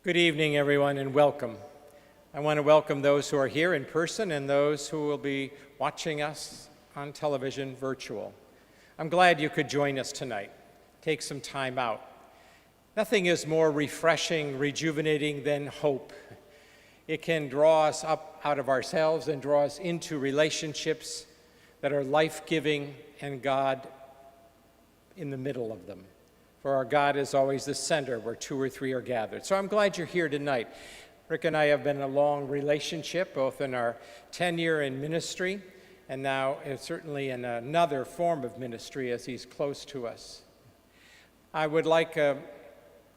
Good evening, everyone, and welcome. I want to welcome those who are here in person and those who will be watching us on television virtual. I'm glad you could join us tonight. Take some time out. Nothing is more refreshing, rejuvenating than hope. It can draw us up out of ourselves and draw us into relationships that are life-giving and God in the middle of them. For our God is always the center where two or three are gathered. So I'm glad you're here tonight. Rick and I have been in a long relationship, both in our tenure in ministry and now certainly in another form of ministry as he's close to us. I would like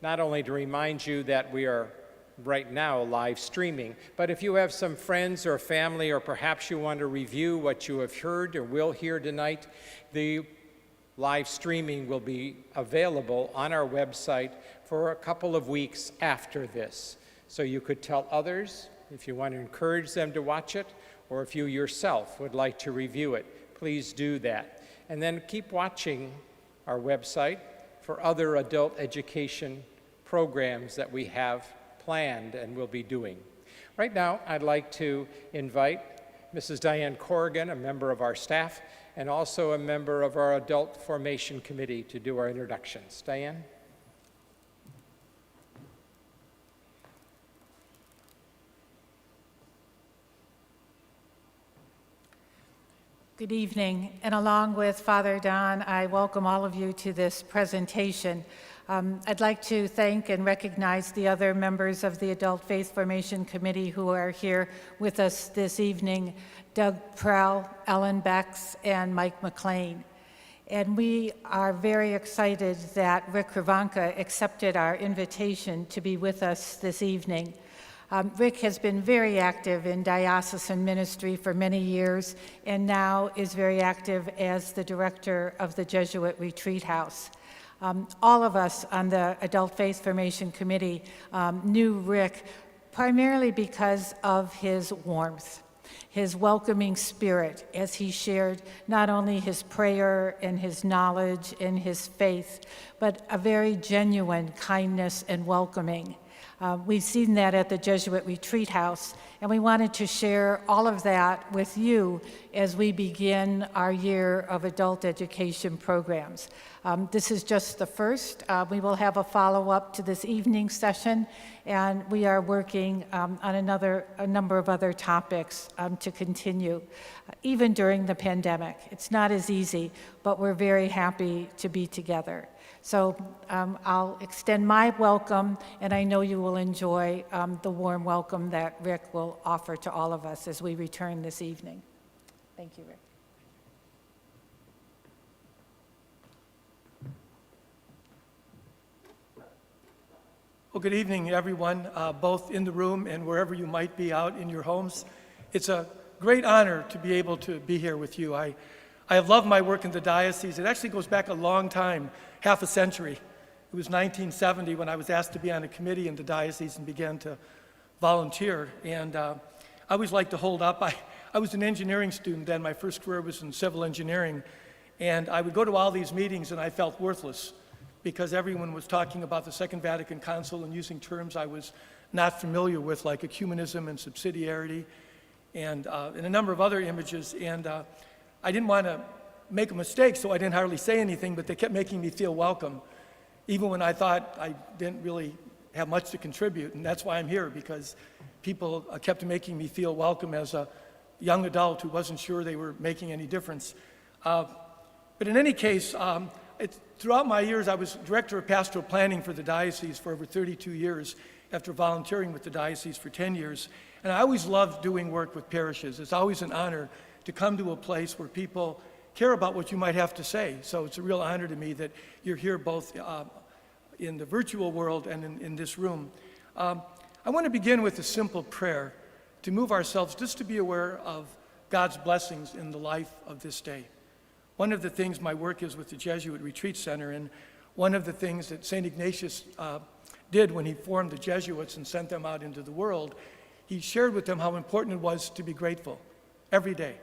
not only to remind you that we are right now live streaming, but if you have some friends or family, or perhaps you want to review what you have heard or will hear tonight, the live streaming will be available on our website for a couple of weeks after this. So you could tell others if you want to encourage them to watch it, or if you yourself would like to review it, please do that. And then keep watching our website for other adult education programs that we have planned and will be doing. Right now, I'd like to invite Mrs. Diane Corrigan, a member of our staff, and also a member of our Adult Formation Committee, to do our introductions. Diane? Good evening, and along with Father Don, I welcome all of you to this presentation. I'd like to thank and recognize the other members of the Adult Faith Formation Committee who are here with us this evening, Doug Prell, Ellen Becks, and Mike McLean. And we are very excited that Rick Krivanka accepted our invitation to be with us this evening. Rick has been very active in diocesan ministry for many years and now is very active as the director of the Jesuit Retreat House. All of us on the Adult Faith Formation Committee knew Rick primarily because of his warmth, his welcoming spirit as he shared not only his prayer and his knowledge and his faith, but a very genuine kindness and welcoming. We've seen that at the Jesuit Retreat House, and we wanted to share all of that with you as we begin our year of adult education programs. This is just the first. We will have a follow-up to this evening session, and we are working on a number of other topics to continue, even during the pandemic. It's not as easy, but we're very happy to be together. So I'll extend my welcome, and I know you will enjoy the warm welcome that Rick will offer to all of us as we return this evening. Thank you, Rick. Well, good evening, everyone, both in the room and wherever you might be out in your homes. It's a great honor to be able to be here with you. I have loved my work in the diocese. It actually goes back a long time, half a century. It was 1970 when I was asked to be on a committee in the diocese and began to volunteer. And I always like to hold up. I was an engineering student then. My first career was in civil engineering. And I would go to all these meetings and I felt worthless because everyone was talking about the Second Vatican Council and using terms I was not familiar with, like ecumenism and subsidiarity and a number of other images. And I didn't want to make a mistake, so I didn't hardly say anything, but they kept making me feel welcome, even when I thought I didn't really have much to contribute. And that's why I'm here, because people kept making me feel welcome as a young adult who wasn't sure they were making any difference. But in any case, throughout my years, I was director of pastoral planning for the diocese for over 32 years after volunteering with the diocese for 10 years. And I always loved doing work with parishes. It's always an honor to come to a place where people care about what you might have to say. So it's a real honor to me that you're here both in the virtual world and in this room. I want to begin with a simple prayer to move ourselves just to be aware of God's blessings in the life of this day. One of the things my work is with the Jesuit Retreat Center, and one of the things that St. Ignatius did when he formed the Jesuits and sent them out into the world, he shared with them how important it was to be grateful every day.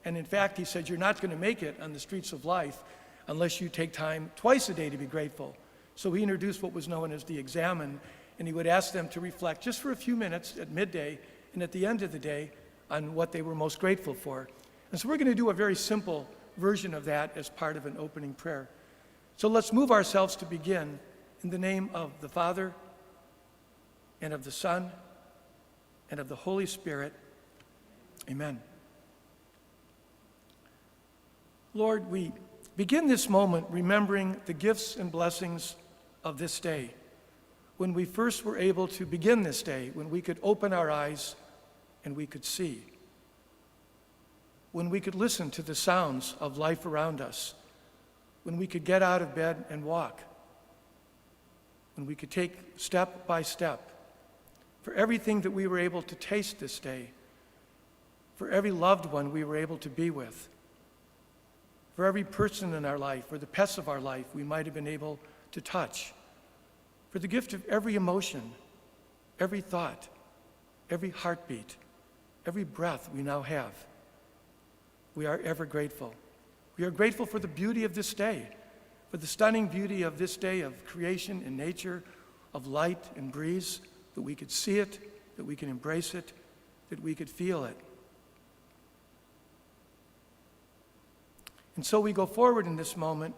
And in fact, he said, you're not going to make it on the streets of life unless you take time twice a day to be grateful. So he introduced what was known as the examen, and he would ask them to reflect just for a few minutes at midday and at the end of the day on what they were most grateful for. And so we're going to do a very simple version of that as part of an opening prayer. So let's move ourselves to begin in the name of the Father and of the Son and of the Holy Spirit. Amen. Lord, we begin this moment remembering the gifts and blessings of this day, when we first were able to begin this day, when we could open our eyes and we could see, when we could listen to the sounds of life around us, when we could get out of bed and walk, when we could take step by step, for everything that we were able to taste this day, for every loved one we were able to be with, for every person in our life, or the pets of our life we might have been able to touch, for the gift of every emotion, every thought, every heartbeat, every breath we now have. We are ever grateful. We are grateful for the beauty of this day, for the stunning beauty of this day of creation and nature, of light and breeze, that we could see it, that we can embrace it, that we could feel it. And so we go forward in this moment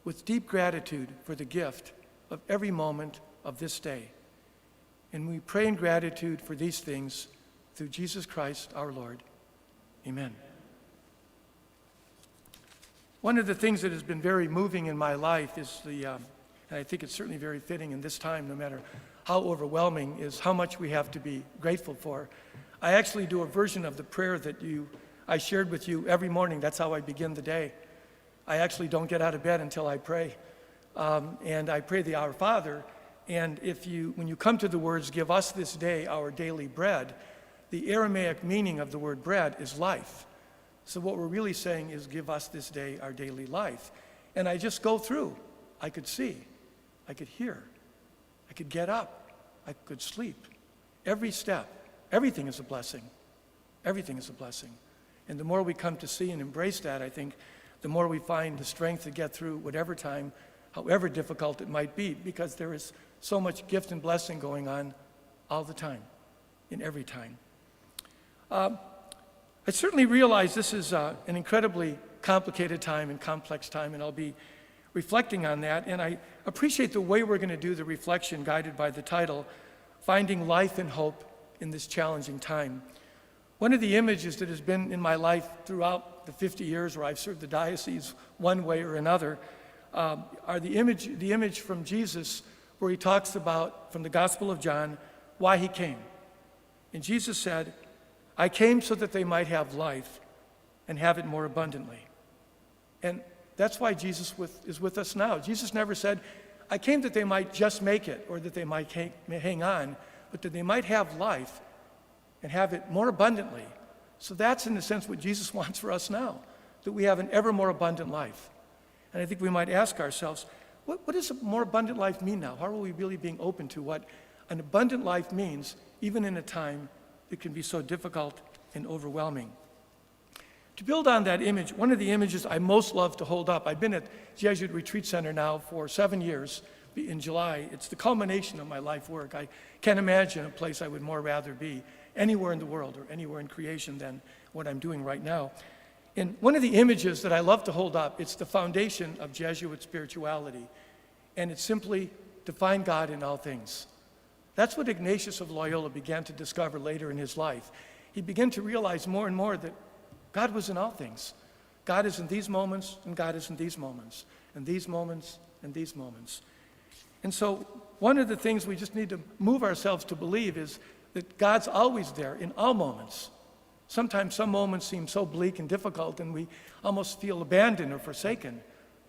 with deep gratitude for the gift of every moment of this day. And we pray in gratitude for these things through Jesus Christ our Lord. Amen. One of the things that has been very moving in my life is and I think it's certainly very fitting in this time, no matter how overwhelming, is how much we have to be grateful for. I actually do a version of the prayer that I shared with you every morning. That's how I begin the day. I actually don't get out of bed until I pray. And I pray the Our Father. And when you come to the words, give us this day our daily bread, the Aramaic meaning of the word bread is life. So what we're really saying is, give us this day our daily life. And I just go through. I could see. I could hear. I could get up. I could sleep. Every step. Everything is a blessing. Everything is a blessing. And the more we come to see and embrace that, I think, the more we find the strength to get through whatever time, however difficult it might be, because there is so much gift and blessing going on all the time, in every time. I certainly realize this is an incredibly complicated time and complex time, and I'll be reflecting on that. And I appreciate the way we're going to do the reflection, guided by the title, Finding Life and Hope in This Challenging Time. One of the images that has been in my life throughout the 50 years where I've served the diocese one way or another are the image from Jesus, where he talks about, from the Gospel of John, why he came. And Jesus said, I came so that they might have life and have it more abundantly. And that's why Jesus is with us now. Jesus never said, I came that they might just make it, or that they might hang on, but that they might have life and have it more abundantly. So that's, in a sense, what Jesus wants for us now, that we have an ever more abundant life. And I think we might ask ourselves, what does a more abundant life mean now? How are we really being open to what an abundant life means, even in a time that can be so difficult and overwhelming? To build on that image, one of the images I most love to hold up, I've been at Jesuit Retreat Center now for 7 years. In July, it's the culmination of my life work. I can't imagine a place I would more rather be anywhere in the world or anywhere in creation than what I'm doing right now. And one of the images that I love to hold up, it's the foundation of Jesuit spirituality. And it's simply to find God in all things. That's what Ignatius of Loyola began to discover later in his life. He began to realize more and more that God was in all things. God is in these moments, and God is in these moments, and these moments, and these moments. And so one of the things we just need to move ourselves to believe is that God's always there in all moments. Sometimes some moments seem so bleak and difficult, and we almost feel abandoned or forsaken.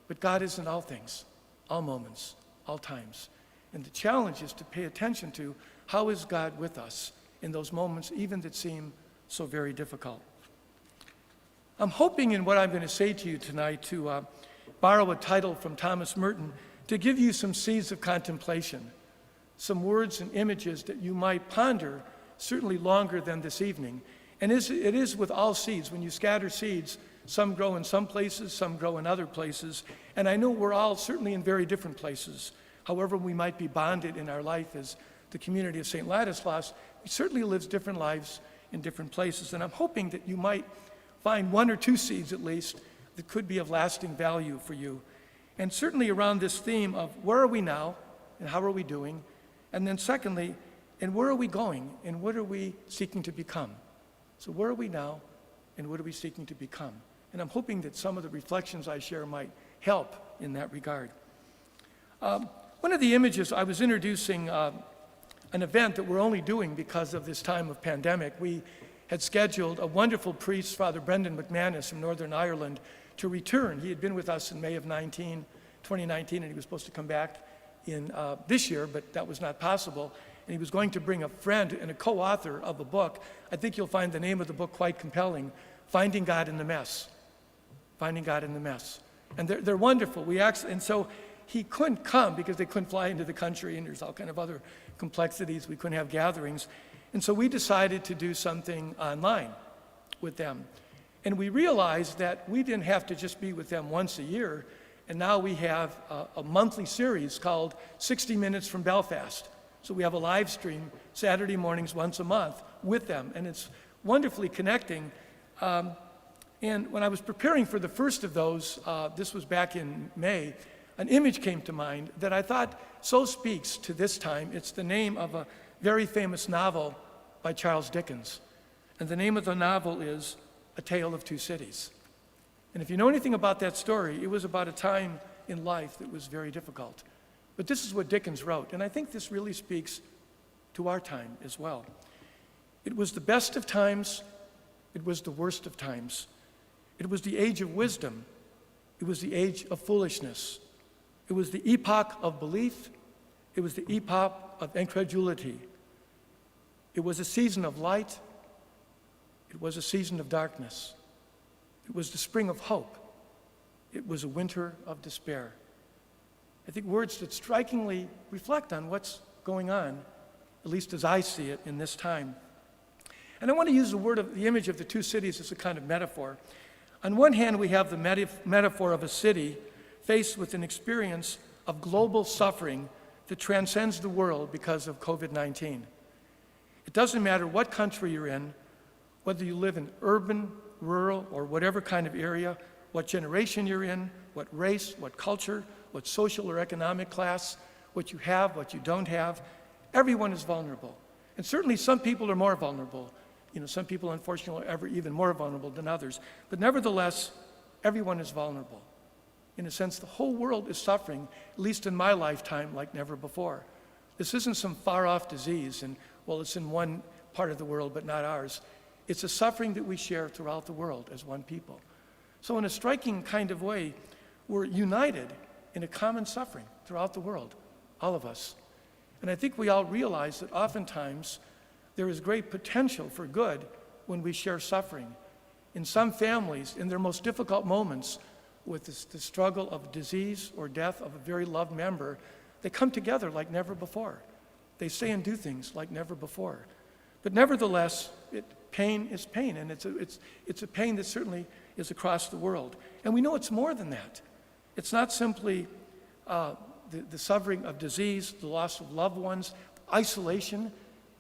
But God is in all things, all moments, all times. And the challenge is to pay attention to how is God with us in those moments, even that seem so very difficult. I'm hoping in what I'm going to say to you tonight to borrow a title from Thomas Merton to give you some seeds of contemplation, some words and images that you might ponder certainly longer than this evening. And it is with all seeds. When you scatter seeds, some grow in some places, some grow in other places. And I know we're all certainly in very different places. However, we might be bonded in our life as the community of St. Ladislas, he certainly lives different lives in different places. And I'm hoping that you might find one or two seeds at least that could be of lasting value for you. And certainly around this theme of where are we now and how are we doing? And then secondly, and where are we going and what are we seeking to become? So where are we now and what are we seeking to become? And I'm hoping that some of the reflections I share might help in that regard. One of the images, I was introducing an event that we're only doing because of this time of pandemic. We had scheduled a wonderful priest, Father Brendan McManus from Northern Ireland, to return. He had been with us in May of 2019, and he was supposed to come back in this year, but that was not possible. And he was going to bring a friend and a co-author of a book. I think you'll find the name of the book quite compelling, Finding God in the Mess. Finding God in the Mess. And they're wonderful. And so he couldn't come because they couldn't fly into the country, and there's all kind of other complexities. We couldn't have gatherings. And so we decided to do something online with them. And we realized that we didn't have to just be with them once a year, and now we have a monthly series called 60 Minutes from Belfast. So we have a live stream Saturday mornings once a month with them, and it's wonderfully connecting. And when I was preparing for the first of those, this was back in May, an image came to mind that I thought so speaks to this time. It's the name of a very famous novel by Charles Dickens. And the name of the novel is A Tale of Two Cities. And if you know anything about that story, it was about a time in life that was very difficult. But this is what Dickens wrote, and I think this really speaks to our time as well. It was the best of times, it was the worst of times. It was the age of wisdom, it was the age of foolishness. It was the epoch of belief, it was the epoch of incredulity. It was a season of light, it was a season of darkness. It was the spring of hope, it was a winter of despair. I think words that strikingly reflect on what's going on, at least as I see it in this time. And I want to use the image of the two cities as a kind of metaphor. On one hand, we have the metaphor of a city faced with an experience of global suffering that transcends the world because of COVID-19. It doesn't matter what country you're in, whether you live in urban, rural, or whatever kind of area, what generation you're in, what race, what culture, what social or economic class, what you have, what you don't have, everyone is vulnerable. And certainly some people are more vulnerable. Some people, unfortunately, are even more vulnerable than others. But nevertheless, everyone is vulnerable. In a sense, the whole world is suffering, at least in my lifetime, like never before. This isn't some far-off disease, and, well, it's in one part of the world, but not ours. It's a suffering that we share throughout the world as one people. So in a striking kind of way, we're united in a common suffering throughout the world, all of us. And I think we all realize that oftentimes there is great potential for good when we share suffering. In some families, in their most difficult moments, with the struggle of disease or death of a very loved member, they come together like never before. They say and do things like never before. But nevertheless, pain is pain, and it's a pain that certainly is across the world. And we know it's more than that. It's not simply the suffering of disease, the loss of loved ones, isolation,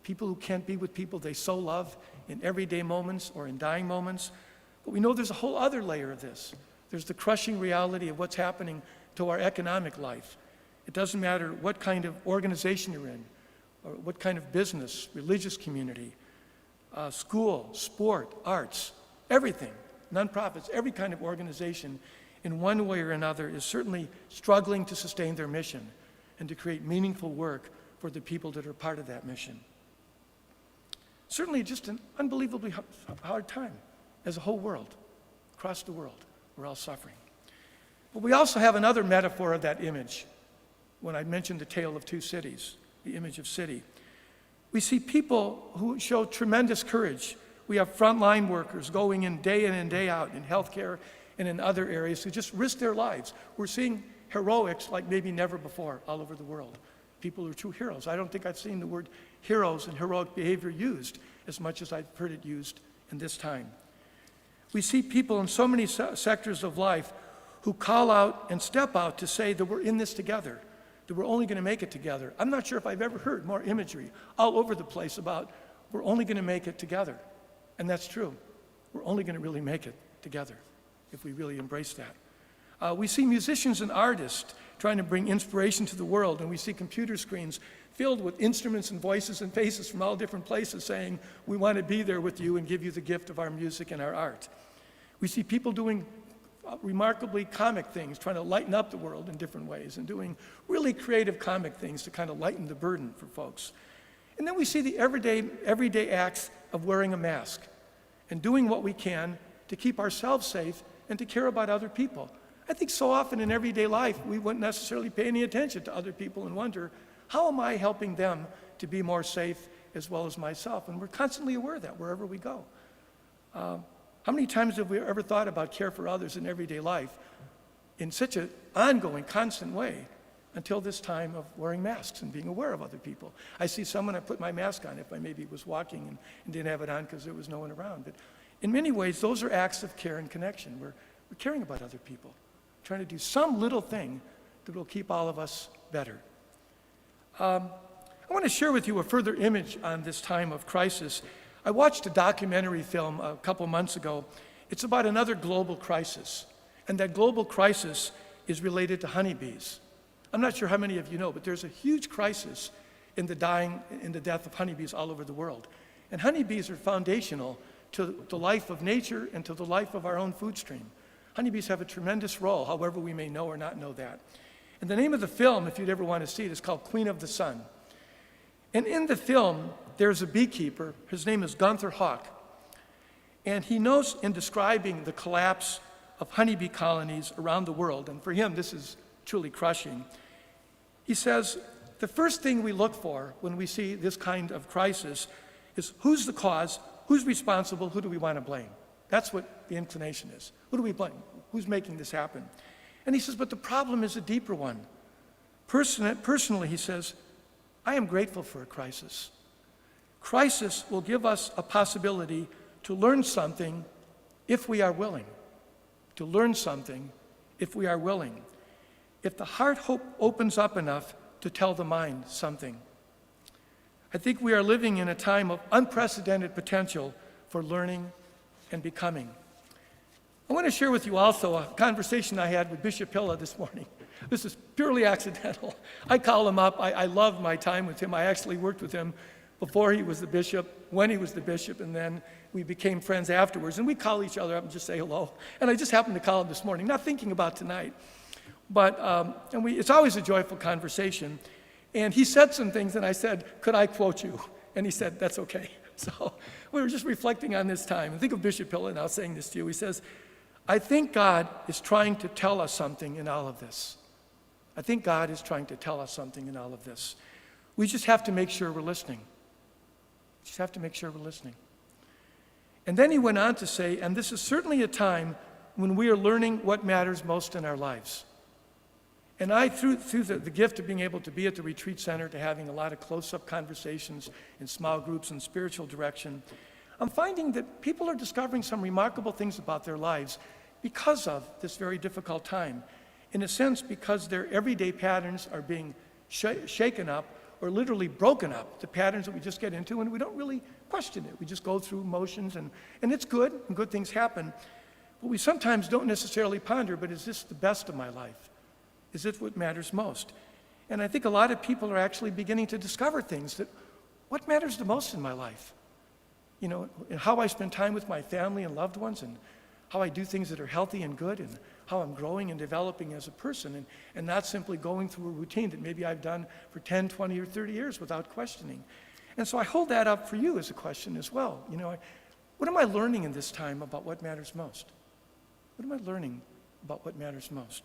people who can't be with people they so love in everyday moments or in dying moments. But we know there's a whole other layer of this. There's the crushing reality of what's happening to our economic life. It doesn't matter what kind of organization you're in, or what kind of business, religious community, school, sport, arts, everything, nonprofits, every kind of organization in one way or another is certainly struggling to sustain their mission and to create meaningful work for the people that are part of that mission. Certainly just an unbelievably hard time as a whole world, across the world. We're all suffering. But we also have another metaphor of that image. When I mentioned the tale of two cities, the image of city, we see people who show tremendous courage. We have frontline workers going in and day out in healthcare and in other areas who just risk their lives. We're seeing heroics like maybe never before all over the world. People who are true heroes. I don't think I've seen the word heroes and heroic behavior used as much as I've heard it used in this time. We see people in so many sectors of life who call out and step out to say that we're in this together, that we're only going to make it together. I'm not sure if I've ever heard more imagery all over the place about we're only going to make it together. And that's true. We're only going to really make it together if we really embrace that. We see musicians and artists trying to bring inspiration to the world, and we see computer screens filled with instruments and voices and faces from all different places saying, we want to be there with you and give you the gift of our music and our art. We see people doing remarkably comic things, trying to lighten up the world in different ways, and doing really creative comic things to kind of lighten the burden for folks. And then we see the everyday acts of wearing a mask and doing what we can to keep ourselves safe and to care about other people. I think so often in everyday life, we wouldn't necessarily pay any attention to other people and wonder, how am I helping them to be more safe as well as myself? And we're constantly aware of that wherever we go. How many times have we ever thought about care for others in everyday life in such an ongoing, constant way until this time of wearing masks and being aware of other people? I see someone, I put my mask on if I maybe was walking and didn't have it on because there was no one around. But in many ways, those are acts of care and connection. We're caring about other people, trying to do some little thing that will keep all of us better. I want to share with you a further image on this time of crisis. I watched a documentary film a couple months ago. It's about another global crisis, and that global crisis is related to honeybees. I'm not sure how many of you know, but there's a huge crisis in the death of honeybees all over the world. And honeybees are foundational to the life of nature and to the life of our own food stream. Honeybees have a tremendous role, however we may know or not know that. And the name of the film, if you'd ever want to see it, is called Queen of the Sun. And in the film, there's a beekeeper. His name is Gunther Hawk. And he knows in describing the collapse of honeybee colonies around the world, and for him this is truly crushing, he says, the first thing we look for when we see this kind of crisis is who's the cause, who's responsible, who do we want to blame? That's what the inclination is. Who do we blame? Who's making this happen? And he says, but the problem is a deeper one. Personally, he says, I am grateful for a crisis. Crisis will give us a possibility to learn something if we are willing. To learn something if we are willing. If the heart opens up enough to tell the mind something. I think we are living in a time of unprecedented potential for learning and becoming. I want to share with you also a conversation I had with Bishop Hilla this morning. This is purely accidental. I call him up. I love my time with him. I actually worked with him before he was the bishop, when he was the bishop, and then we became friends afterwards. And we call each other up and just say hello. And I just happened to call him this morning, not thinking about tonight. But it's always a joyful conversation. And he said some things, and I said, could I quote you? And he said, that's okay. So we were just reflecting on this time. And think of Bishop Hilla now saying this to you. He says, I think God is trying to tell us something in all of this. I think God is trying to tell us something in all of this. We just have to make sure we're listening. Just have to make sure we're listening. And then he went on to say, and this is certainly a time when we are learning what matters most in our lives. And I, through the gift of being able to be at the retreat center, to having a lot of close-up conversations in small groups and spiritual direction, I'm finding that people are discovering some remarkable things about their lives because of this very difficult time. In a sense, because their everyday patterns are being shaken up or literally broken up, the patterns that we just get into, and we don't really question it. We just go through motions, and it's good, and good things happen. But we sometimes don't necessarily ponder, but is this the best of my life? Is it what matters most? And I think a lot of people are actually beginning to discover things that, what matters the most in my life? You know, how I spend time with my family and loved ones, and how I do things that are healthy and good, and how I'm growing and developing as a person, and not simply going through a routine that maybe I've done for 10, 20, or 30 years without questioning. And so I hold that up for you as a question as well. You know, what am I learning in this time about what matters most? What am I learning about what matters most?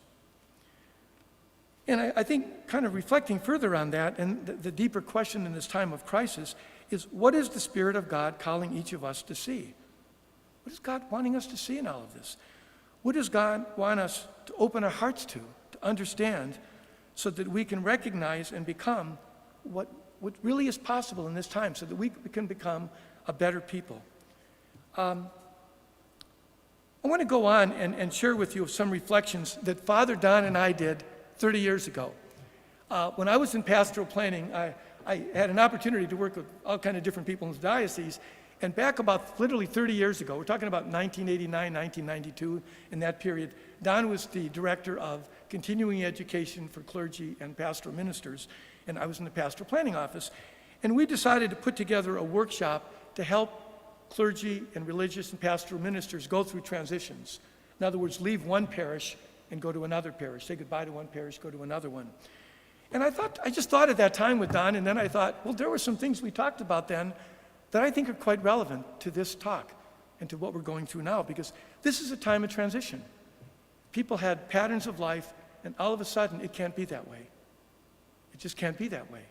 And I think kind of reflecting further on that, and the deeper question in this time of crisis is, what is the Spirit of God calling each of us to see? What is God wanting us to see in all of this? What does God want us to open our hearts to understand, so that we can recognize and become what really is possible in this time, so that we can become a better people? I want to go on and share with you some reflections that Father Don and I did 30 years ago. When I was in pastoral planning, I had an opportunity to work with all kind of different people in the diocese. And back about literally 30 years ago, we're talking about 1989, 1992, in that period, Don was the director of continuing education for clergy and pastoral ministers, and I was in the pastoral planning office. And we decided to put together a workshop to help clergy and religious and pastoral ministers go through transitions. In other words, leave one parish and go to another parish, say goodbye to one parish, go to another one. And I just thought at that time with Don, and then I thought, well, there were some things we talked about then that I think are quite relevant to this talk and to what we're going through now, because this is a time of transition. People had patterns of life, and all of a sudden, it can't be that way. It just can't be that way.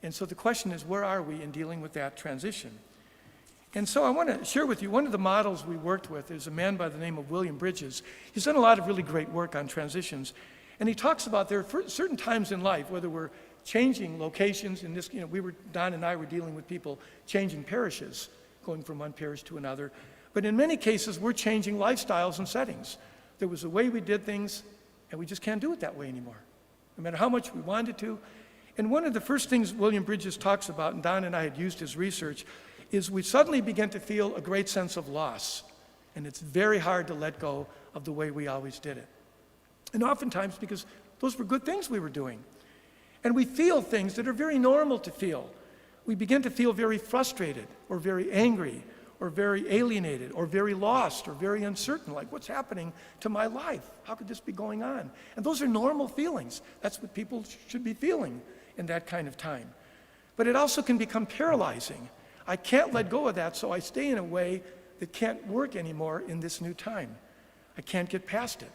And so the question is, where are we in dealing with that transition? And so I want to share with you, one of the models we worked with is a man by the name of William Bridges. He's done a lot of really great work on transitions. And he talks about there are certain times in life, whether we're changing locations, in this, Don and I were dealing with people changing parishes, going from one parish to another. But in many cases, we're changing lifestyles and settings. There was a way we did things, and we just can't do it that way anymore, no matter how much we wanted to. And one of the first things William Bridges talks about, and Don and I had used his research, is we suddenly begin to feel a great sense of loss. And it's very hard to let go of the way we always did it. And oftentimes because those were good things we were doing. And we feel things that are very normal to feel. We begin to feel very frustrated or very angry or very alienated or very lost or very uncertain, like what's happening to my life? How could this be going on? And those are normal feelings. That's what people should be feeling in that kind of time. But it also can become paralyzing. I can't let go of that, so I stay in a way that can't work anymore in this new time. I can't get past it.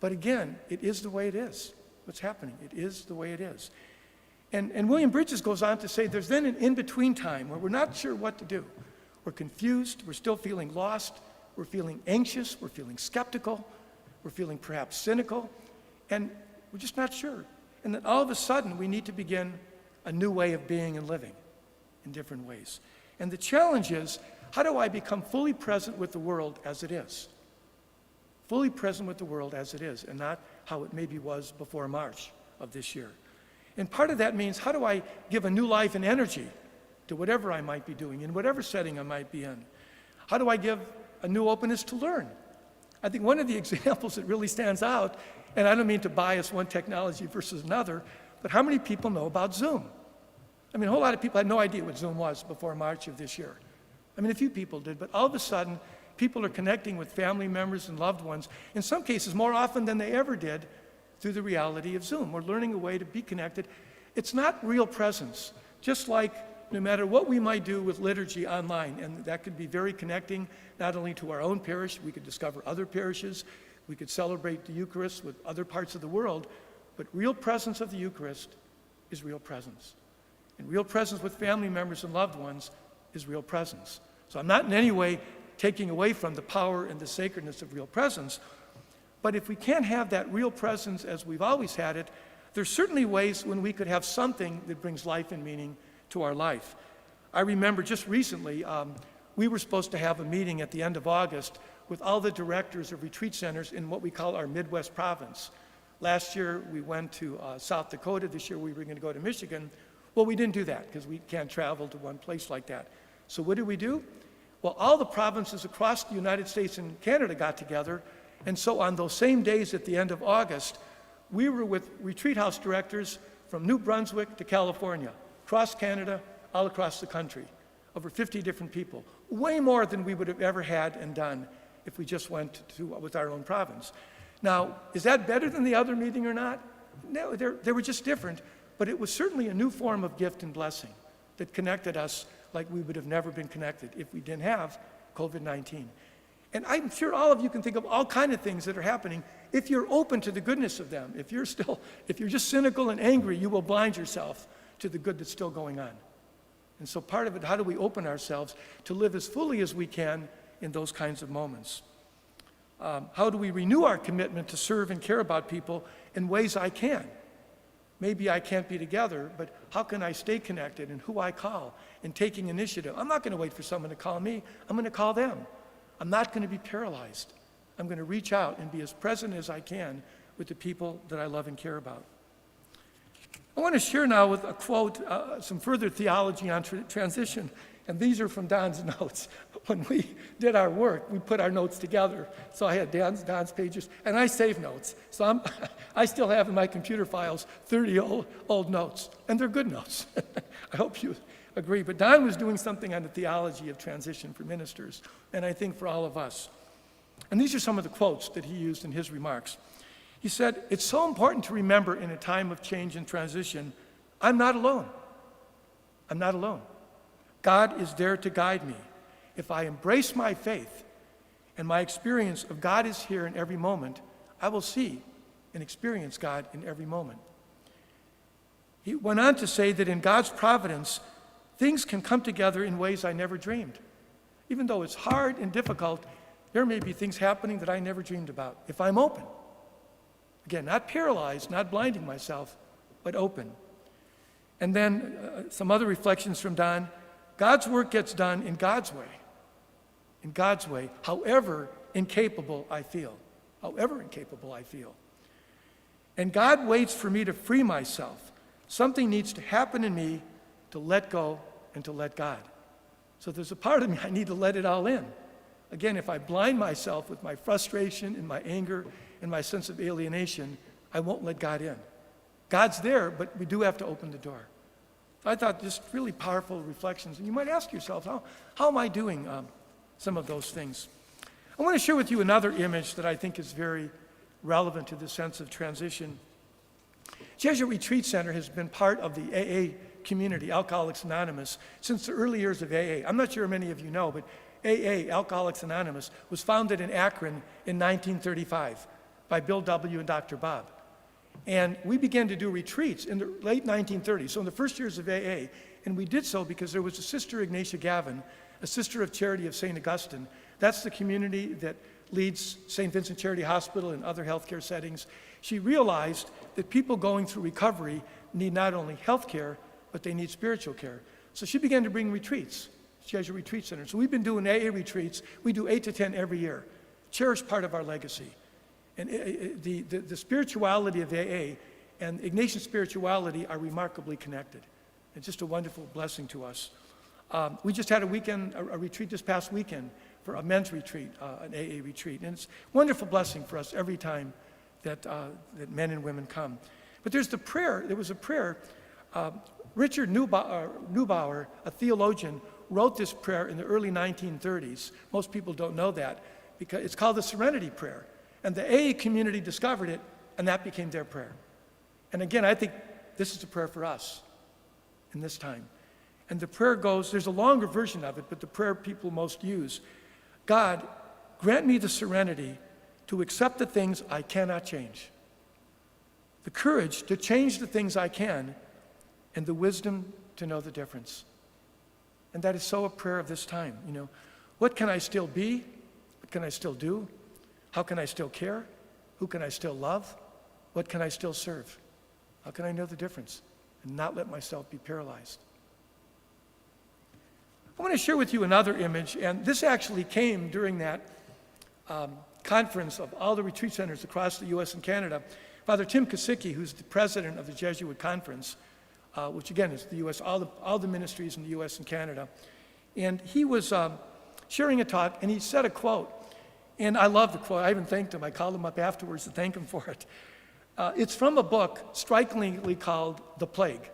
But again, it is the way it is. What's happening? It is the way it is. And William Bridges goes on to say there's then an in-between time where we're not sure what to do. We're confused, we're still feeling lost, we're feeling anxious, we're feeling skeptical, we're feeling perhaps cynical, and we're just not sure. And then all of a sudden, we need to begin a new way of being and living in different ways. And the challenge is, how do I become fully present with the world as it is? Fully present with the world as it is, and not how it maybe was before March of this year. And part of that means, how do I give a new life and energy to whatever I might be doing, in whatever setting I might be in? How do I give a new openness to learn? I think one of the examples that really stands out, and I don't mean to bias one technology versus another, but how many people know about Zoom? I mean, a whole lot of people had no idea what Zoom was before March of this year. I mean, a few people did, but all of a sudden, people are connecting with family members and loved ones, in some cases more often than they ever did, through the reality of Zoom. We're learning a way to be connected. It's not real presence, just like no matter what we might do with liturgy online, and that could be very connecting, not only to our own parish, we could discover other parishes, we could celebrate the Eucharist with other parts of the world, but real presence of the Eucharist is real presence. And real presence with family members and loved ones is real presence. So I'm not in any way taking away from the power and the sacredness of real presence, but if we can't have that real presence as we've always had it, there's certainly ways when we could have something that brings life and meaning to our life. I remember just recently, we were supposed to have a meeting at the end of August with all the directors of retreat centers in what we call our Midwest province. Last year, we went to South Dakota. This year, we were going to go to Michigan. Well, we didn't do that because we can't travel to one place like that. So what did we do? Well, all the provinces across the United States and Canada got together, and so on those same days at the end of August, we were with retreat house directors from New Brunswick to California, across Canada, all across the country, over 50 different people, way more than we would have ever had and done if we just went with our own province. Now, is that better than the other meeting or not? No, they were just different, but it was certainly a new form of gift and blessing that connected us like we would have never been connected if we didn't have COVID-19. And I'm sure all of you can think of all kinds of things that are happening if you're open to the goodness of them. If you're just cynical and angry, you will blind yourself to the good that's still going on. And so part of it, how do we open ourselves to live as fully as we can in those kinds of moments? How do we renew our commitment to serve and care about people in ways I can? Maybe I can't be together, but how can I stay connected in who I call and taking initiative? I'm not going to wait for someone to call me. I'm going to call them. I'm not going to be paralyzed. I'm going to reach out and be as present as I can with the people that I love and care about. I want to share now with a quote, some further theology on transition. And these are from Don's notes. When we did our work, we put our notes together. So I had Don's pages, and I save notes. So I still have in my computer files 30 old notes, and they're good notes. I hope you agree. But Don was doing something on the theology of transition for ministers, and I think for all of us. And these are some of the quotes that he used in his remarks. He said, "It's so important to remember in a time of change and transition, I'm not alone. I'm not alone. God is there to guide me. If I embrace my faith and my experience of God is here in every moment, I will see and experience God in every moment." He went on to say that in God's providence, things can come together in ways I never dreamed. Even though it's hard and difficult, there may be things happening that I never dreamed about, if I'm open. Again, not paralyzed, not blinding myself, but open. And then some other reflections from Don. God's work gets done in God's way. In God's way, however incapable I feel. However incapable I feel. And God waits for me to free myself. Something needs to happen in me to let go and to let God. So there's a part of me I need to let it all in. Again, if I blind myself with my frustration and my anger and my sense of alienation, I won't let God in. God's there, but we do have to open the door. So I thought just really powerful reflections. And you might ask yourself, how am I doing some of those things? I want to share with you another image that I think is very relevant to the sense of transition. Jesuit Retreat Center has been part of the AA community, Alcoholics Anonymous, since the early years of AA. I'm not sure many of you know, but AA, Alcoholics Anonymous, was founded in Akron in 1935 by Bill W. and Dr. Bob. And we began to do retreats in the late 1930s, so in the first years of AA, and we did so because there was a Sister Ignatia Gavin, a Sister of Charity of St. Augustine. That's the community that leads St. Vincent Charity Hospital and other healthcare settings. She realized that people going through recovery need not only health care, but they need spiritual care. So she began to bring retreats, Jesuit Retreat Center. So we've been doing AA retreats. We do 8 to 10 every year. Cherished part of our legacy. And the spirituality of AA and Ignatian spirituality are remarkably connected. It's just a wonderful blessing to us. We just had a retreat this past weekend for a men's retreat, an AA retreat. And it's a wonderful blessing for us every time that men and women come. But there was a prayer. Richard Neubauer, a theologian, wrote this prayer in the early 1930s. Most people don't know that because it's called the Serenity Prayer. And the AA community discovered it, and that became their prayer. And again, I think this is a prayer for us in this time. And the prayer goes, there's a longer version of it, but the prayer people most use. God, grant me the serenity to accept the things I cannot change, the courage to change the things I can, and the wisdom to know the difference. And that is so a prayer of this time. What can I still be? What can I still do? How can I still care? Who can I still love? What can I still serve? How can I know the difference and not let myself be paralyzed? I want to share with you another image, and this actually came during that conference of all the retreat centers across the U.S. and Canada. Father Tim Kosicki, who's the president of the Jesuit Conference, which again is the U.S., all the ministries in the U.S. and Canada, and he was sharing a talk, and he said a quote. And I love the quote. I even thanked him. I called him up afterwards to thank him for it. It's from a book strikingly called The Plague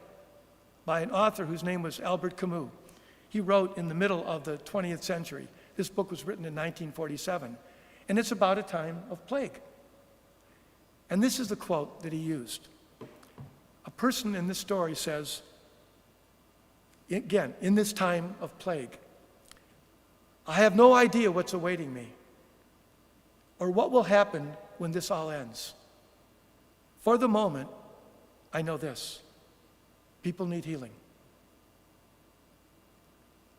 by an author whose name was Albert Camus. He wrote in the middle of the 20th century. This book was written in 1947. And it's about a time of plague. And this is the quote that he used. A person in this story says, again, in this time of plague, I have no idea what's awaiting me, or what will happen when this all ends. For the moment, I know this. People need healing.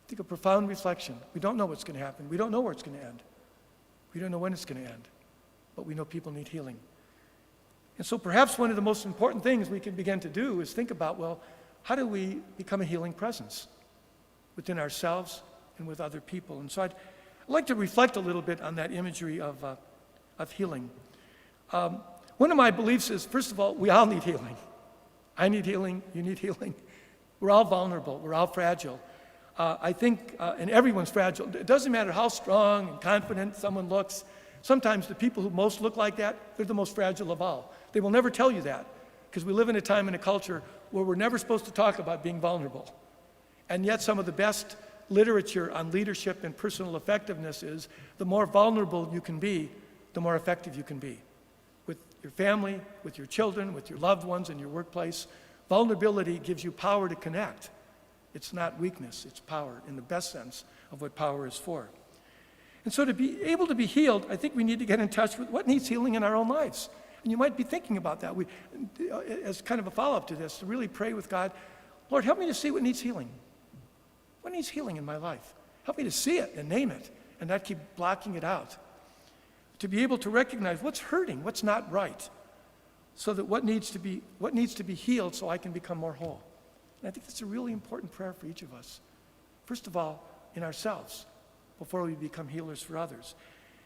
I think a profound reflection. We don't know what's going to happen. We don't know where it's going to end. We don't know when it's going to end. But we know people need healing. And so perhaps one of the most important things we can begin to do is think about, well, how do we become a healing presence within ourselves and with other people? And so I'd like to reflect a little bit on that imagery of healing. One of my beliefs is, first of all, we all need healing. I need healing, you need healing. We're all vulnerable, we're all fragile. I think, and everyone's fragile. It doesn't matter how strong and confident someone looks. Sometimes the people who most look like that, they're the most fragile of all. They will never tell you that, because we live in a time and a culture where we're never supposed to talk about being vulnerable. And yet some of the best literature on leadership and personal effectiveness is the more vulnerable you can be, the more effective you can be. With your family, with your children, with your loved ones, in your workplace, vulnerability gives you power to connect. It's not weakness, it's power in the best sense of what power is for. And so to be able to be healed, I think we need to get in touch with what needs healing in our own lives. And you might be thinking about that as kind of a follow-up to this, to really pray with God, Lord, help me to see what needs healing. What needs healing in my life? Help me to see it and name it and not keep blocking it out. To be able to recognize what's hurting, what's not right, so that what needs to be healed so I can become more whole. And I think that's a really important prayer for each of us. First of all, in ourselves, before we become healers for others.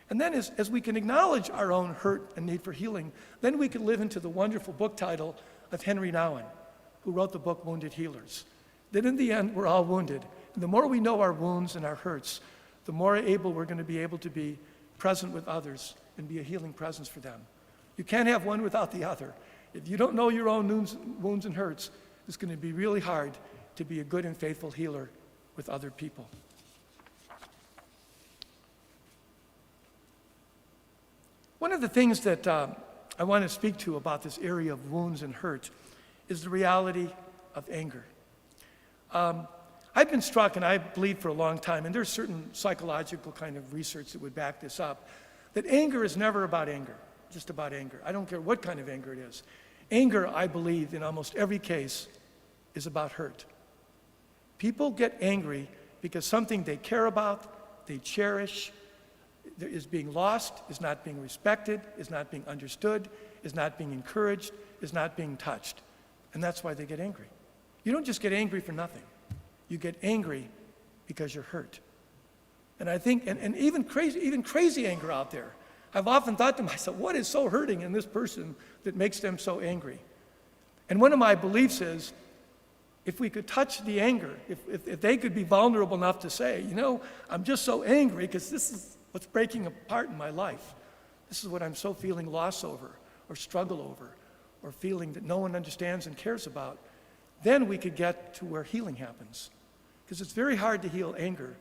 And then as we can acknowledge our own hurt and need for healing, then we can live into the wonderful book title of Henry Nouwen, who wrote the book Wounded Healers. That in the end, we're all wounded. And the more we know our wounds and our hurts, the more able we're going to be able to be present with others and be a healing presence for them. You can't have one without the other. If you don't know your own wounds and hurts, it's going to be really hard to be a good and faithful healer with other people. One of the things that I want to speak to about this area of wounds and hurt is the reality of anger. I've been struck, and I believe for a long time, and there's certain psychological kind of research that would back this up, that anger is never about anger, just about anger. I don't care what kind of anger it is. Anger, I believe, in almost every case, is about hurt. People get angry because something they care about, they cherish, is being lost, is not being respected, is not being understood, is not being encouraged, is not being touched. And that's why they get angry. You don't just get angry for nothing. You get angry because you're hurt. And I think, and even crazy anger out there. I've often thought to myself, what is so hurting in this person that makes them so angry? And one of my beliefs is, if we could touch the anger, if they could be vulnerable enough to say, you know, I'm just so angry because this is what's breaking apart in my life. This is what I'm so feeling loss over, or struggle over, or feeling that no one understands and cares about. Then we could get to where healing happens. Because it's very hard to heal anger,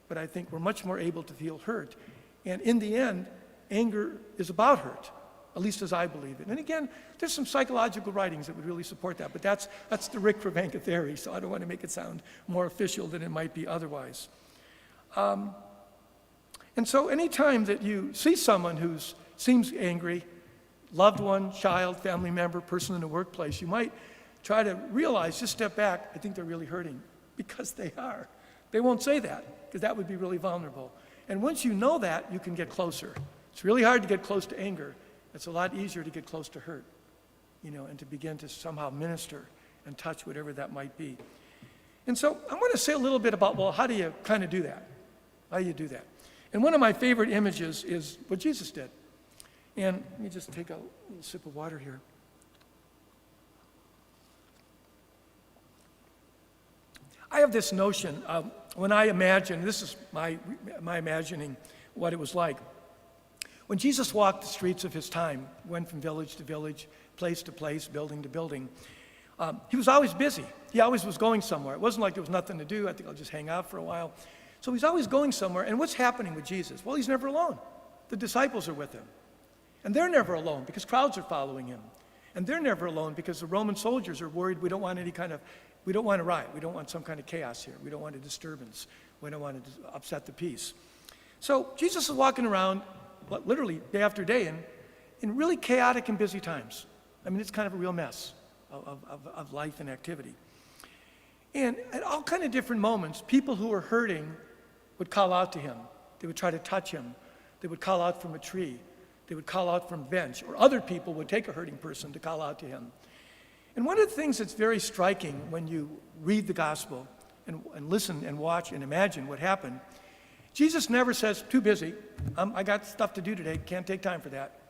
but I think we're much more able to heal hurt. And in the end, anger is about hurt, at least as I believe it. And again, there's some psychological writings that would really support that, but that's the Rick Krivanka theory, so I don't want to make it sound more official than it might be otherwise. And so anytime that you see someone who seems angry, loved one, child, family member, person in the workplace, you might try to realize, just step back, I think they're really hurting, because they are. They won't say that, because that would be really vulnerable. And once you know that, you can get closer. It's really hard to get close to anger. It's a lot easier to get close to hurt, and to begin to somehow minister and touch whatever that might be. And so I want to say a little bit about, well, how do you kind of do that? How do you do that? And one of my favorite images is what Jesus did. And let me just take a little sip of water here. I have this notion, when I imagine, this is my imagining what it was like. When Jesus walked the streets of his time, went from village to village, place to place, building to building, he was always busy. He always was going somewhere. It wasn't like there was nothing to do. I think I'll just hang out for a while. So he's always going somewhere. And what's happening with Jesus? Well, he's never alone. The disciples are with him. And they're never alone because crowds are following him. And they're never alone because the Roman soldiers are worried we don't want a riot. We don't want some kind of chaos here. We don't want a disturbance. We don't want to upset the peace. So Jesus is walking around, literally day after day, in really chaotic and busy times. I mean, it's kind of a real mess of life and activity. And at all kind of different moments, people who were hurting would call out to him. They would try to touch him. They would call out from a tree. They would call out from a bench. Or other people would take a hurting person to call out to him. And one of the things that's very striking when you read the gospel and listen and watch and imagine what happened, Jesus never says, too busy, I got stuff to do today, can't take time for that.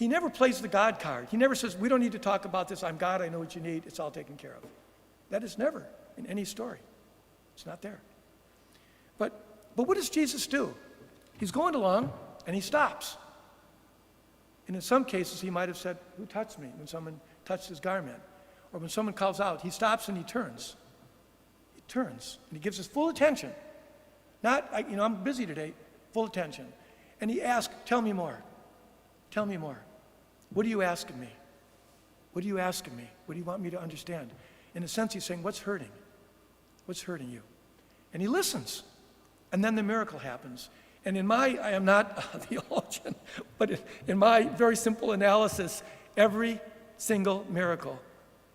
he never plays the God card. He never says, we don't need to talk about this. I'm God. I know what you need. It's all taken care of. That is never in any story. It's not there. But what does Jesus do? He's going along, and he stops. And in some cases, he might have said, who touched me? When someone touched his garment. Or when someone calls out, he stops and he turns. He turns, and he gives his full attention. Not, I'm busy today, full attention. And he asks, tell me more. Tell me more. What are you asking me? What are you asking me? What do you want me to understand? In a sense, he's saying, what's hurting? What's hurting you? And he listens. And then the miracle happens. And I am not a theologian, but in my very simple analysis, every single miracle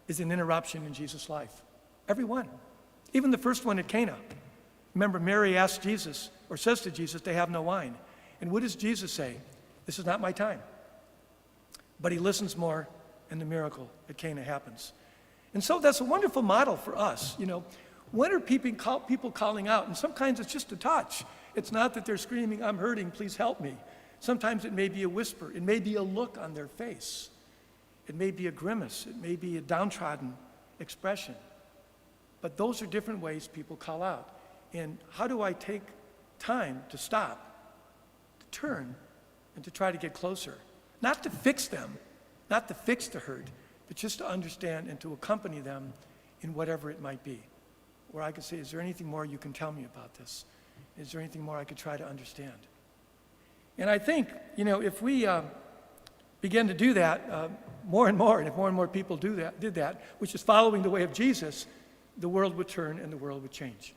is an interruption in Jesus' life. Every one. Even the first one at Cana. Remember, Mary asked Jesus, or says to Jesus, they have no wine. And what does Jesus say? This is not my time. But he listens more, and the miracle at Cana happens. And so that's a wonderful model for us. When are people calling out? And sometimes it's just a touch. It's not that they're screaming, I'm hurting, please help me. Sometimes it may be a whisper. It may be a look on their face. It may be a grimace. It may be a downtrodden expression. But those are different ways people call out. And how do I take time to stop, to turn, and to try to get closer? Not to fix them, not to fix the hurt, but just to understand and to accompany them in whatever it might be. Where I could say, is there anything more you can tell me about this? Is there anything more I could try to understand? And I think, if we begin to do that more and more, and if more and more people did that, which is following the way of Jesus, the world would turn and the world would change.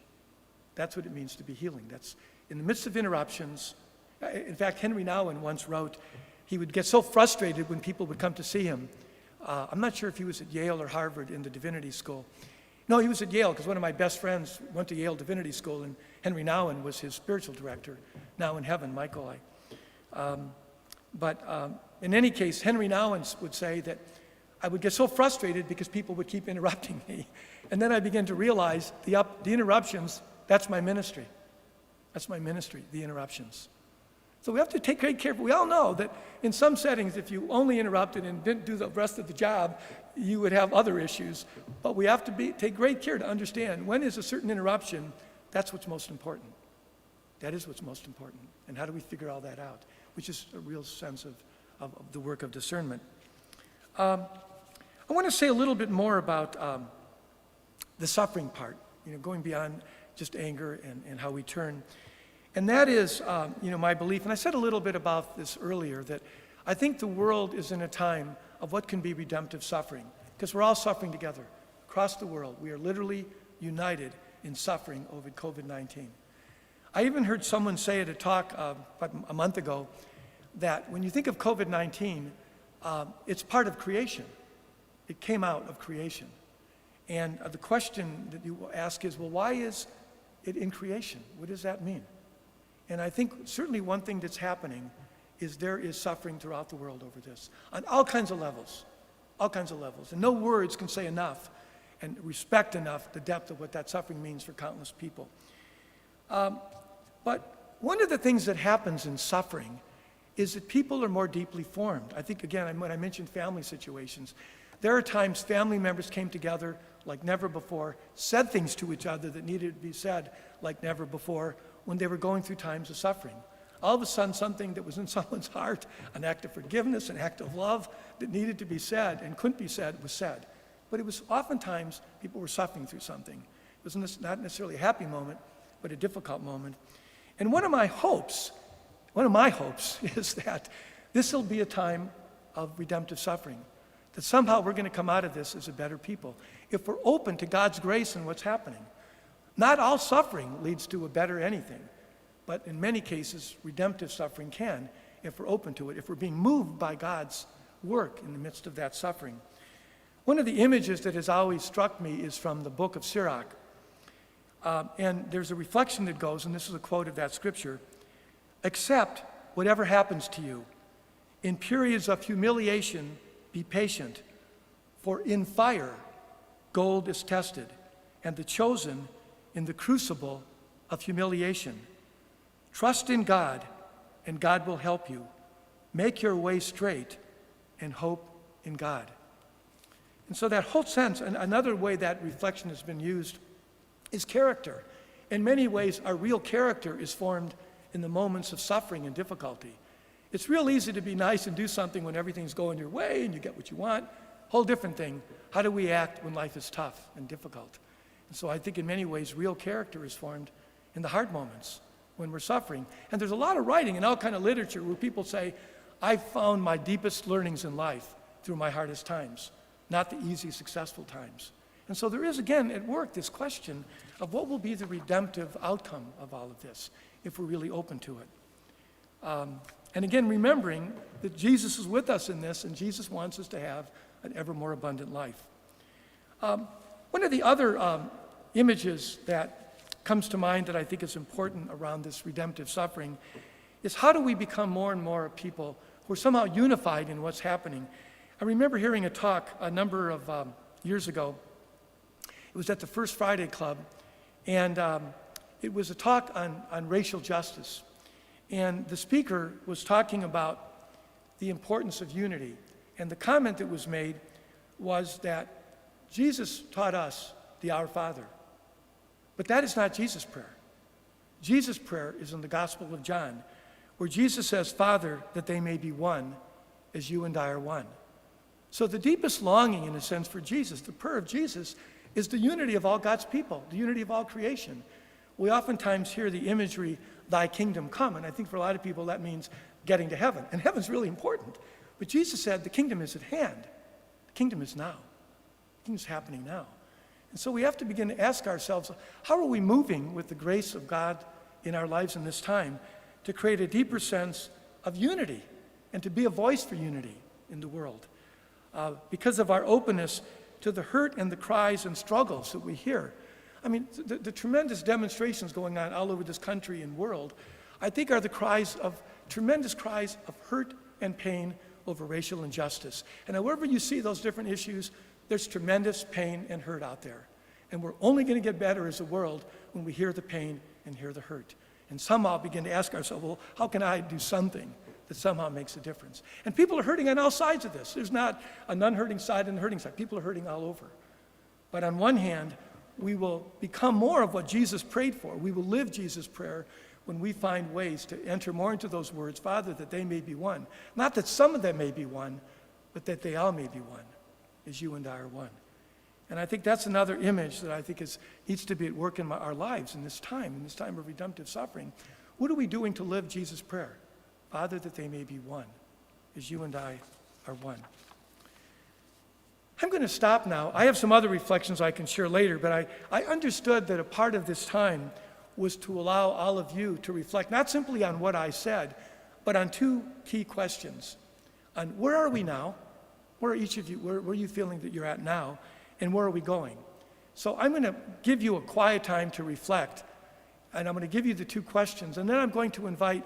That's what it means to be healing. That's in the midst of interruptions. In fact, Henry Nouwen once wrote, he would get so frustrated when people would come to see him. I'm not sure if he was at Yale or Harvard in the divinity school. No, he was at Yale because one of my best friends went to Yale Divinity School, and Henry Nouwen was his spiritual director, now in heaven, Michael. In any case, Henry Nouwen would say that I would get so frustrated because people would keep interrupting me. And then I began to realize the interruptions, that's my ministry. That's my ministry, the interruptions. So we have to take great care. We all know that in some settings, if you only interrupted and didn't do the rest of the job, you would have other issues. But we have to take great care to understand when is a certain interruption, that's what's most important. That is what's most important. And how do we figure all that out? Which is a real sense of the work of discernment. I want to say a little bit more about the suffering part, going beyond just anger and how we turn. And that is, my belief, and I said a little bit about this earlier, that I think the world is in a time of what can be redemptive suffering, because we're all suffering together across the world. We are literally united in suffering over COVID-19. I even heard someone say at a talk about a month ago that when you think of COVID-19, it's part of creation. It came out of creation. And the question that you will ask is, well, why is it in creation? What does that mean? And I think certainly one thing that's happening is there is suffering throughout the world over this, on all kinds of levels. And no words can say enough and respect enough the depth of what that suffering means for countless people. But one of the things that happens in suffering is that people are more deeply formed. I think, again, when I mentioned family situations, there are times family members came together like never before, said things to each other that needed to be said like never before when they were going through times of suffering. All of a sudden, something that was in someone's heart, an act of forgiveness, an act of love that needed to be said and couldn't be said, was said. But it was oftentimes people were suffering through something. It was not necessarily a happy moment, but a difficult moment. And one of my hopes is that this will be a time of redemptive suffering, that somehow we're going to come out of this as a better people if we're open to God's grace and what's happening. Not all suffering leads to a better anything, but in many cases, redemptive suffering can, if we're open to it, if we're being moved by God's work in the midst of that suffering. One of the images that has always struck me is from the book of Sirach. And there's a reflection that goes, and this is a quote of that scripture, accept whatever happens to you. In periods of humiliation, be patient, for in fire, gold is tested, and the chosen in the crucible of humiliation. Trust in God, and God will help you. Make your way straight, and hope in God. And so that whole sense, and another way that reflection has been used, is character. In many ways, our real character is formed in the moments of suffering and difficulty. It's real easy to be nice and do something when everything's going your way and you get what you want. Whole different thing. How do we act when life is tough and difficult? And so I think in many ways, real character is formed in the hard moments when we're suffering. And there's a lot of writing and all kind of literature where people say, I found my deepest learnings in life through my hardest times, not the easy, successful times. And so there is, again, at work, this question of what will be the redemptive outcome of all of this if we're really open to it. And again, remembering that Jesus is with us in this, and Jesus wants us to have an ever more abundant life. One of the other images that comes to mind that I think is important around this redemptive suffering is how do we become more and more people who are somehow unified in what's happening. I remember hearing a talk a number of years ago. It was at the First Friday Club, and it was a talk on racial justice. And the speaker was talking about the importance of unity. And the comment that was made was that Jesus taught us the Our Father. But that is not Jesus' prayer. Jesus' prayer is in the Gospel of John, where Jesus says, Father, that they may be one as you and I are one. So the deepest longing, in a sense, for Jesus, the prayer of Jesus, is the unity of all God's people, the unity of all creation. We oftentimes hear the imagery, thy kingdom come, and I think for a lot of people that means getting to heaven. And heaven's really important. But Jesus said the kingdom is at hand. The kingdom is now. The kingdom is happening now. And so we have to begin to ask ourselves, how are we moving with the grace of God in our lives in this time to create a deeper sense of unity and to be a voice for unity in the world? Because of our openness to the hurt and the cries and struggles that we hear. I mean, the tremendous demonstrations going on all over this country and world, I think are the tremendous cries of hurt and pain over racial injustice. And however you see those different issues, there's tremendous pain and hurt out there. And we're only going to get better as a world when we hear the pain and hear the hurt. And somehow begin to ask ourselves, well, how can I do something that somehow makes a difference? And people are hurting on all sides of this. There's not a non-hurting side and a hurting side. People are hurting all over. But on one hand, we will become more of what Jesus prayed for. We will live Jesus' prayer when we find ways to enter more into those words, Father, that they may be one. Not that some of them may be one, but that they all may be one, as you and I are one. And I think that's another image that I think needs to be at work in our lives in this time of redemptive suffering. What are we doing to live Jesus' prayer? Father, that they may be one, as you and I are one. I'm going to stop now. I have some other reflections I can share later, but I understood that a part of this time was to allow all of you to reflect, not simply on what I said, but on two key questions. On where are we now? Where are each of you, where are you feeling that you're at now? And where are we going? So I'm going to give you a quiet time to reflect, and I'm going to give you the two questions, and then I'm going to invite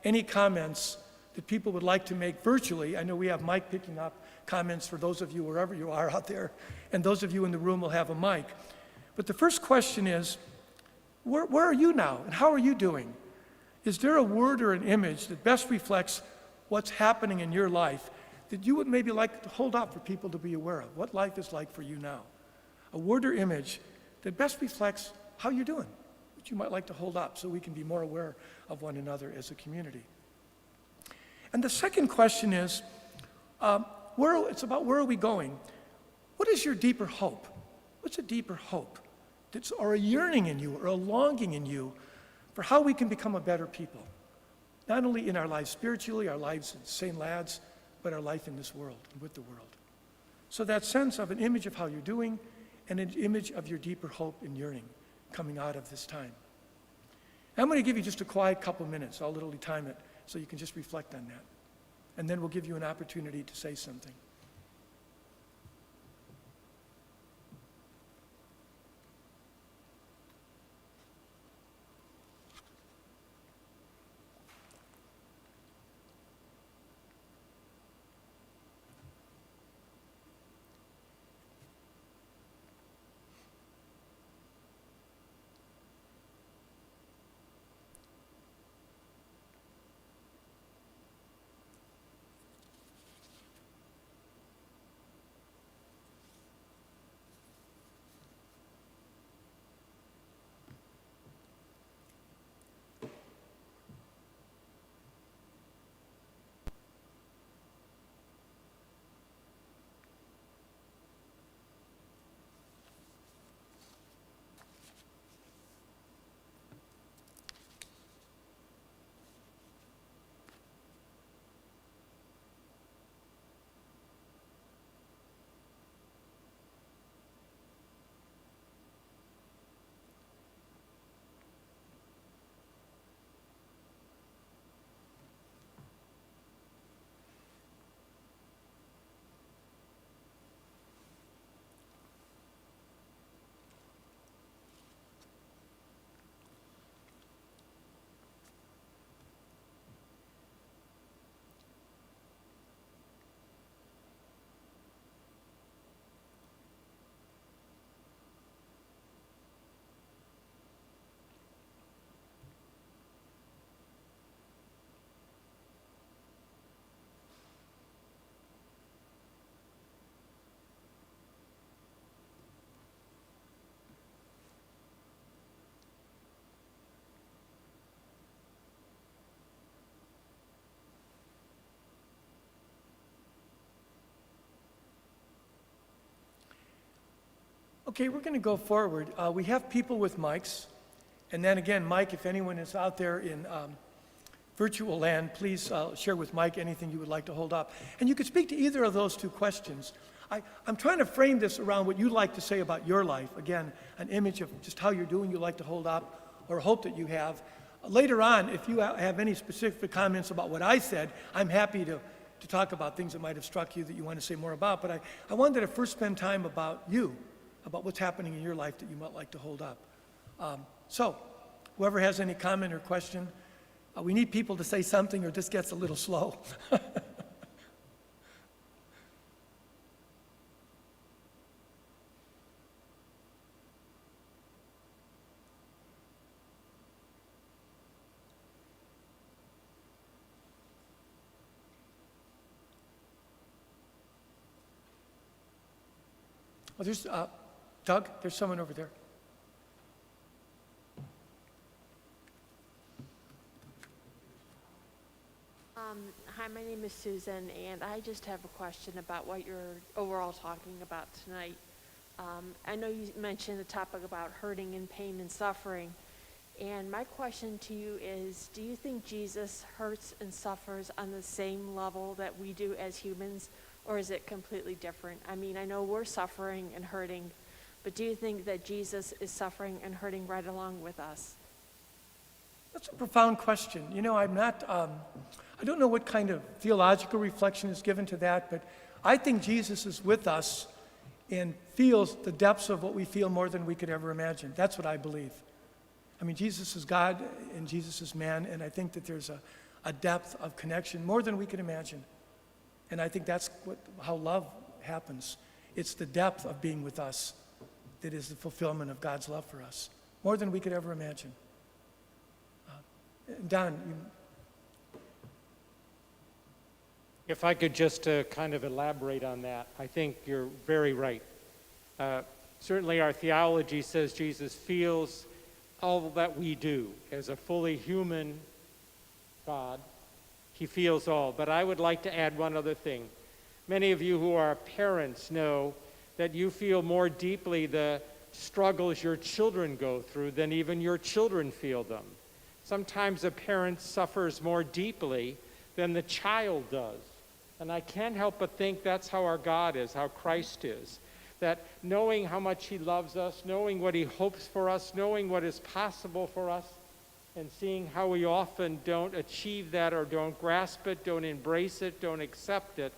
any comments that people would like to make virtually. I know we have Mike picking up comments for those of you wherever you are out there, and those of you in the room will have a mic. But the first question is, where are you now, and how are you doing? Is there a word or an image that best reflects what's happening in your life that you would maybe like to hold up for people to be aware of, what life is like for you now? A word or image that best reflects how you're doing, that you might like to hold up so we can be more aware of one another as a community. And the second question is, it's about where are we going? What is your deeper hope? What's a deeper hope? Or a yearning in you, or a longing in you for how we can become a better people, not only in our lives spiritually, our lives as St. Lads, but our life in this world and with the world. So that sense of an image of how you're doing and an image of your deeper hope and yearning coming out of this time. And I'm going to give you just a quiet couple minutes. I'll literally time it so you can just reflect on that. And then we'll give you an opportunity to say something. Okay, we're going to go forward. We have people with mics. And then again, Mike, if anyone is out there in virtual land, please share with Mike anything you would like to hold up. And you could speak to either of those two questions. I'm trying to frame this around what you'd like to say about your life. Again, an image of just how you're doing you'd like to hold up or hope that you have. Later on, if you have any specific comments about what I said, I'm happy to talk about things that might have struck you that you want to say more about. But I wanted to first spend time about you, about what's happening in your life that you might like to hold up. So, whoever has any comment or question, we need people to say something or this gets a little slow. Well, there's Doug, there's someone over there. Hi, my name is Susan, and I just have a question about what you're overall talking about tonight. I know you mentioned the topic about hurting and pain and suffering, and my question to you is, do you think Jesus hurts and suffers on the same level that we do as humans, or is it completely different? I mean, I know we're suffering and hurting, but do you think that Jesus is suffering and hurting right along with us? That's a profound question. You know, I don't know what kind of theological reflection is given to that, but I think Jesus is with us and feels the depths of what we feel more than we could ever imagine. That's what I believe. I mean, Jesus is God and Jesus is man, and I think that there's a depth of connection more than we could imagine. And I think that's how love happens. It's the depth of being with us that is the fulfillment of God's love for us, more than we could ever imagine. Don, If I could just kind of elaborate on that, I think you're very right. Certainly our theology says Jesus feels all that we do. As a fully human God, he feels all. But I would like to add one other thing. Many of you who are parents know that you feel more deeply the struggles your children go through than even your children feel them. Sometimes a parent suffers more deeply than the child does. And I can't help but think that's how our God is, how Christ is. That knowing how much he loves us, knowing what he hopes for us, knowing what is possible for us, and seeing how we often don't achieve that or don't grasp it, don't embrace it, don't accept it,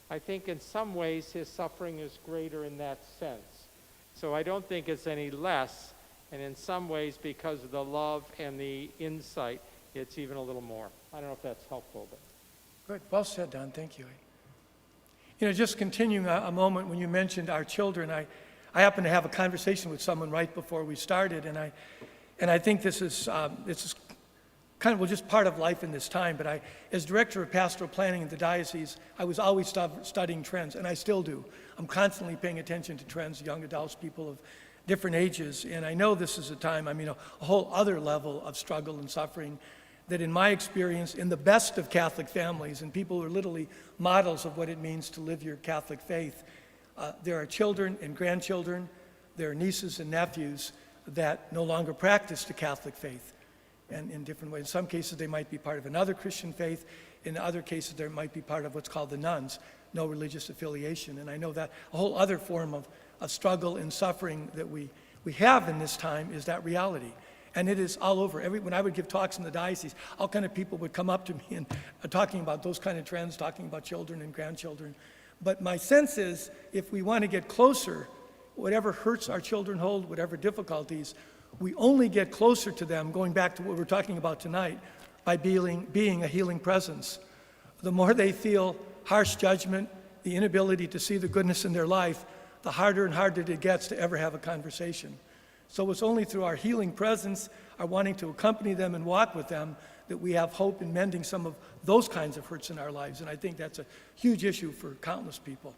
I think in some ways his suffering is greater in that sense. So I don't think it's any less, and in some ways because of the love and the insight, it's even a little more. I don't know if that's helpful, but. good, well said, Don, thank you. You know, just continuing a moment when you mentioned our children, I happened to have a conversation with someone right before we started, and I think this is kind of just part of life in this time, but as director of pastoral planning in the diocese, I was always studying trends, and I still do. I'm constantly paying attention to trends, young adults, people of different ages, and I know this is a time, a whole other level of struggle and suffering that in my experience, in the best of Catholic families, and people who are literally models of what it means to live your Catholic faith, there are children and grandchildren, there are nieces and nephews that no longer practice the Catholic faith, and in different ways. In some cases, they might be part of another Christian faith. In other cases, they might be part of what's called the nuns, no religious affiliation. And I know that a whole other form of struggle and suffering that we have in this time is that reality. And it is all over. When I would give talks in the diocese, all kind of people would come up to me and talking about those kind of trends, talking about children and grandchildren. But my sense is, if we want to get closer, whatever hurts our children hold, whatever difficulties, we only get closer to them, going back to what we're talking about tonight, by being a healing presence. The more they feel harsh judgment, the inability to see the goodness in their life, the harder and harder it gets to ever have a conversation. So it's only through our healing presence, our wanting to accompany them and walk with them, that we have hope in mending some of those kinds of hurts in our lives. And I think that's a huge issue for countless people.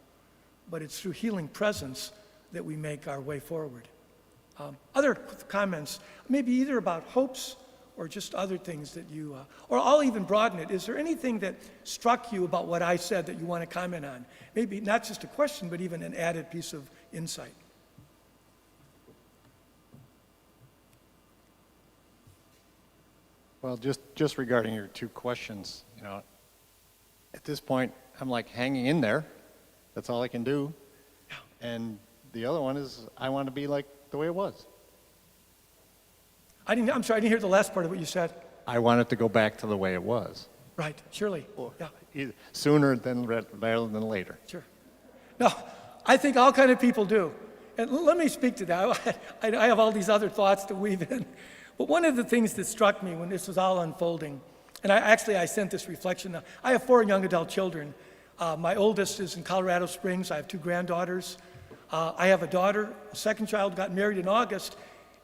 But it's through healing presence that we make our way forward. Other comments, maybe either about hopes or just other things that you, or I'll even broaden it. Is there anything that struck you about what I said that you want to comment on? Maybe not just a question, but even an added piece of insight. Well, just regarding your two questions, at this point, I'm like hanging in there. That's all I can do. And the other one is I want to be like the way it was. I'm sorry, I didn't hear the last part of what you said. I want it to go back to the way it was. Right, surely. Yeah, Sooner than rather than later. sure. No, I think all kind of people do. And let me speak to that. I have all these other thoughts to weave in. But one of the things that struck me when this was all unfolding, and I sent this reflection. I have 4 young adult children. My oldest is in Colorado Springs. I have 2 granddaughters. I have a daughter. A second child got married in August,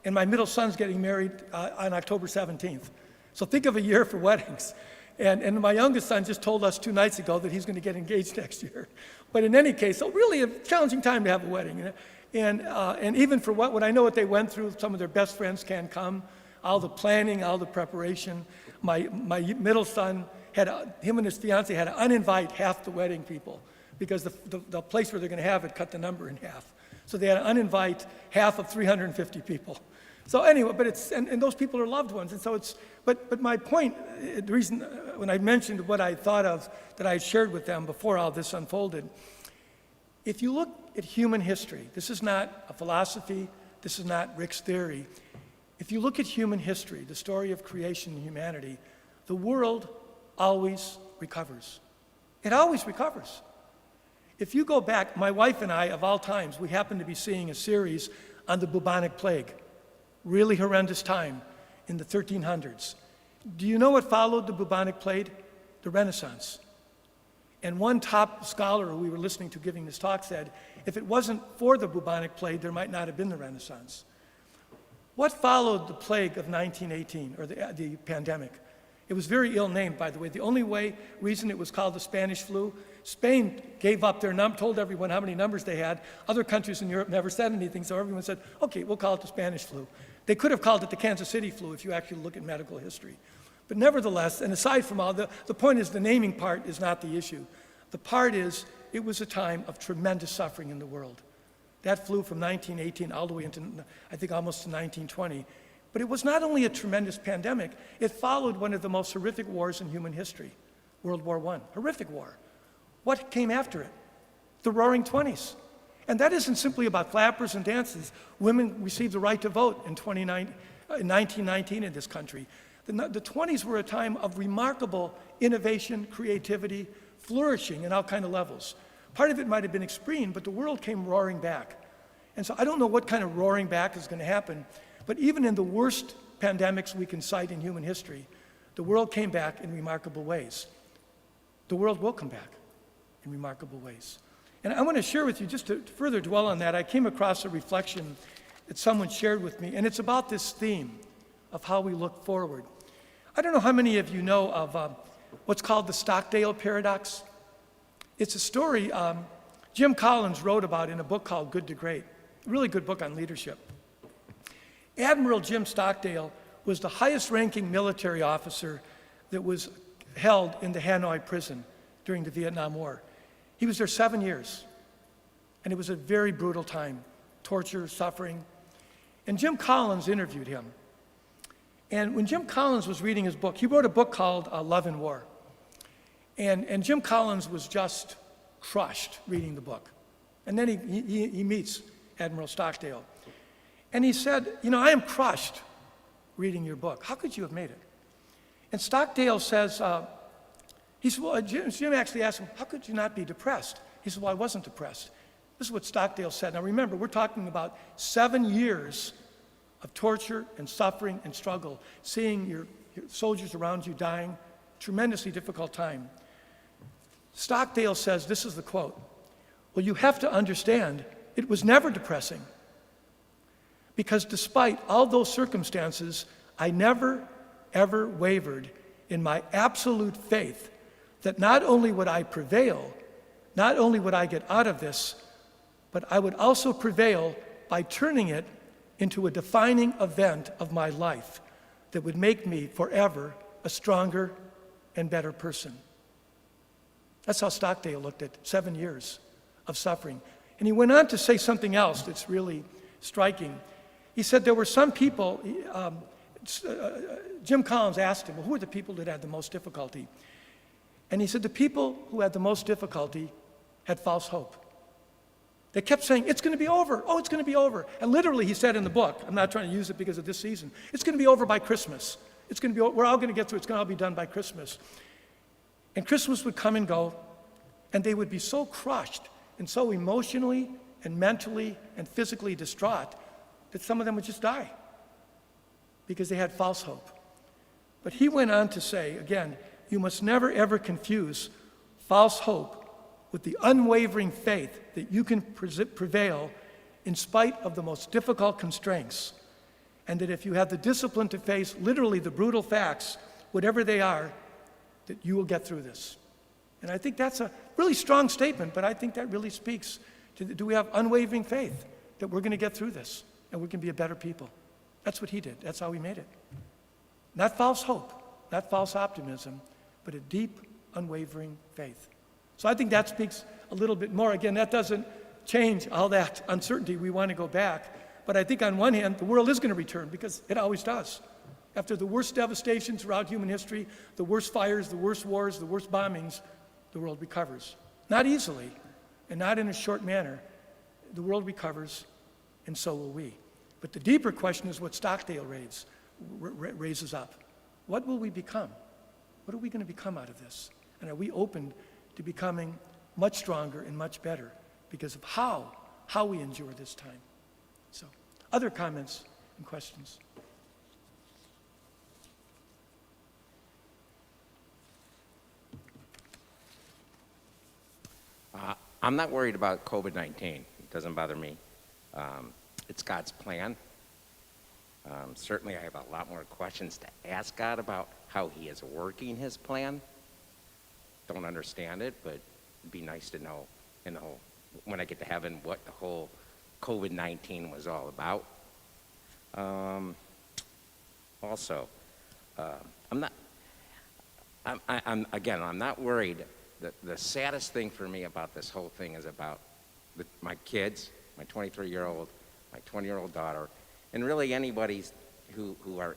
and my middle son's getting married on October 17th. So think of a year for weddings. And my youngest son just told us 2 nights ago that he's going to get engaged next year. But in any case, so really a challenging time to have a wedding. And even for what I know what they went through, some of their best friends can't come, all the planning, all the preparation. My middle son him and his fiance had to uninvite half the wedding people because the place where they're going to have it cut the number in half. So they had to uninvite half of 350 people. So anyway, but and those people are loved ones. And so but my point, the reason when I mentioned what I thought of that I had shared with them before all this unfolded, if you look at human history, this is not a philosophy, this is not Rick's theory. If you look at human history, the story of creation and humanity, the world always recovers. It always recovers. If you go back, my wife and I, of all times, we happen to be seeing a series on the bubonic plague. Really horrendous time in the 1300s. Do you know what followed the bubonic plague? The Renaissance. And one top scholar who we were listening to giving this talk said, if it wasn't for the bubonic plague, there might not have been the Renaissance. What followed the plague of 1918, or the pandemic? It was very ill-named, by the way. The only reason it was called the Spanish flu, Spain gave up their told everyone how many numbers they had. Other countries in Europe never said anything, so everyone said, okay, we'll call it the Spanish flu. They could have called it the Kansas City flu if you actually look at medical history. But nevertheless, and aside from all, the point is the naming part is not the issue. The part is, it was a time of tremendous suffering in the world. That flew from 1918 all the way into, I think, almost to 1920. But it was not only a tremendous pandemic, it followed one of the most horrific wars in human history, World War I. Horrific war. What came after it? The Roaring Twenties. And that isn't simply about flappers and dances. Women received the right to vote in 1919 in this country. The 20s were a time of remarkable innovation, creativity, flourishing in all kinds of levels. Part of it might have been extreme, but the world came roaring back. And so I don't know what kind of roaring back is going to happen, but even in the worst pandemics we can cite in human history, the world came back in remarkable ways. The world will come back in remarkable ways. And I want to share with you, just to further dwell on that, I came across a reflection that someone shared with me, and it's about this theme of how we look forward. I don't know how many of you know of what's called the Stockdale Paradox. It's a story Jim Collins wrote about in a book called Good to Great, a really good book on leadership. Admiral Jim Stockdale was the highest-ranking military officer that was held in the Hanoi prison during the Vietnam War. He was there 7 years, and it was a very brutal time, torture, suffering. And Jim Collins interviewed him. And when Jim Collins was reading his book, he wrote a book called Love and War. And Jim Collins was just crushed reading the book. And then he meets Admiral Stockdale. And he said, I am crushed reading your book. How could you have made it? And Stockdale says, Jim actually asked him, how could you not be depressed? He said, well, I wasn't depressed. This is what Stockdale said. Now remember, we're talking about 7 years of torture and suffering and struggle, seeing your soldiers around you dying, tremendously difficult time. Stockdale says, this is the quote, well, you have to understand, it was never depressing. Because despite all those circumstances, I never, ever wavered in my absolute faith that not only would I prevail, not only would I get out of this, but I would also prevail by turning it into a defining event of my life that would make me forever a stronger and better person. That's how Stockdale looked at 7 years of suffering. And he went on to say something else that's really striking. He said there were some people, Jim Collins asked him, well, who are the people that had the most difficulty? And he said, the people who had the most difficulty had false hope. They kept saying, it's going to be over. Oh, it's going to be over. And literally, he said in the book, I'm not trying to use it because of this season, it's going to be over by Christmas. It's going to be, we're all going to get through, it's going to all be done by Christmas. And Christmas would come and go, and they would be so crushed and so emotionally and mentally and physically distraught that some of them would just die because they had false hope. But he went on to say, again, you must never ever confuse false hope with the unwavering faith that you can prevail in spite of the most difficult constraints, and that if you have the discipline to face literally the brutal facts, whatever they are, that you will get through this. And I think that's a really strong statement, but I think that really speaks to, do we have unwavering faith that we're going to get through this and we can be a better people? That's what he did. That's how he made it. Not false hope, not false optimism, but a deep, unwavering faith. So I think that speaks a little bit more. Again, that doesn't change all that uncertainty. We want to go back. But I think on one hand, the world is going to return because it always does. After the worst devastation throughout human history, the worst fires, the worst wars, the worst bombings, the world recovers. Not easily and not in a short manner. The world recovers, and so will we. But the deeper question is what Stockdale raises up. What will we become? What are we going to become out of this? And are we open to becoming much stronger and much better because of how we endure this time? So, other comments and questions? I'm not worried about COVID-19. It doesn't bother me. It's God's plan. Certainly I have a lot more questions to ask God about how he is working his plan. Don't understand it, but it'd be nice to know, when I get to heaven, what the whole COVID-19 was all about. Also, I'm not worried. The saddest thing for me about this whole thing is about my kids, my 23-year-old, my 20-year-old daughter, and really anybody who are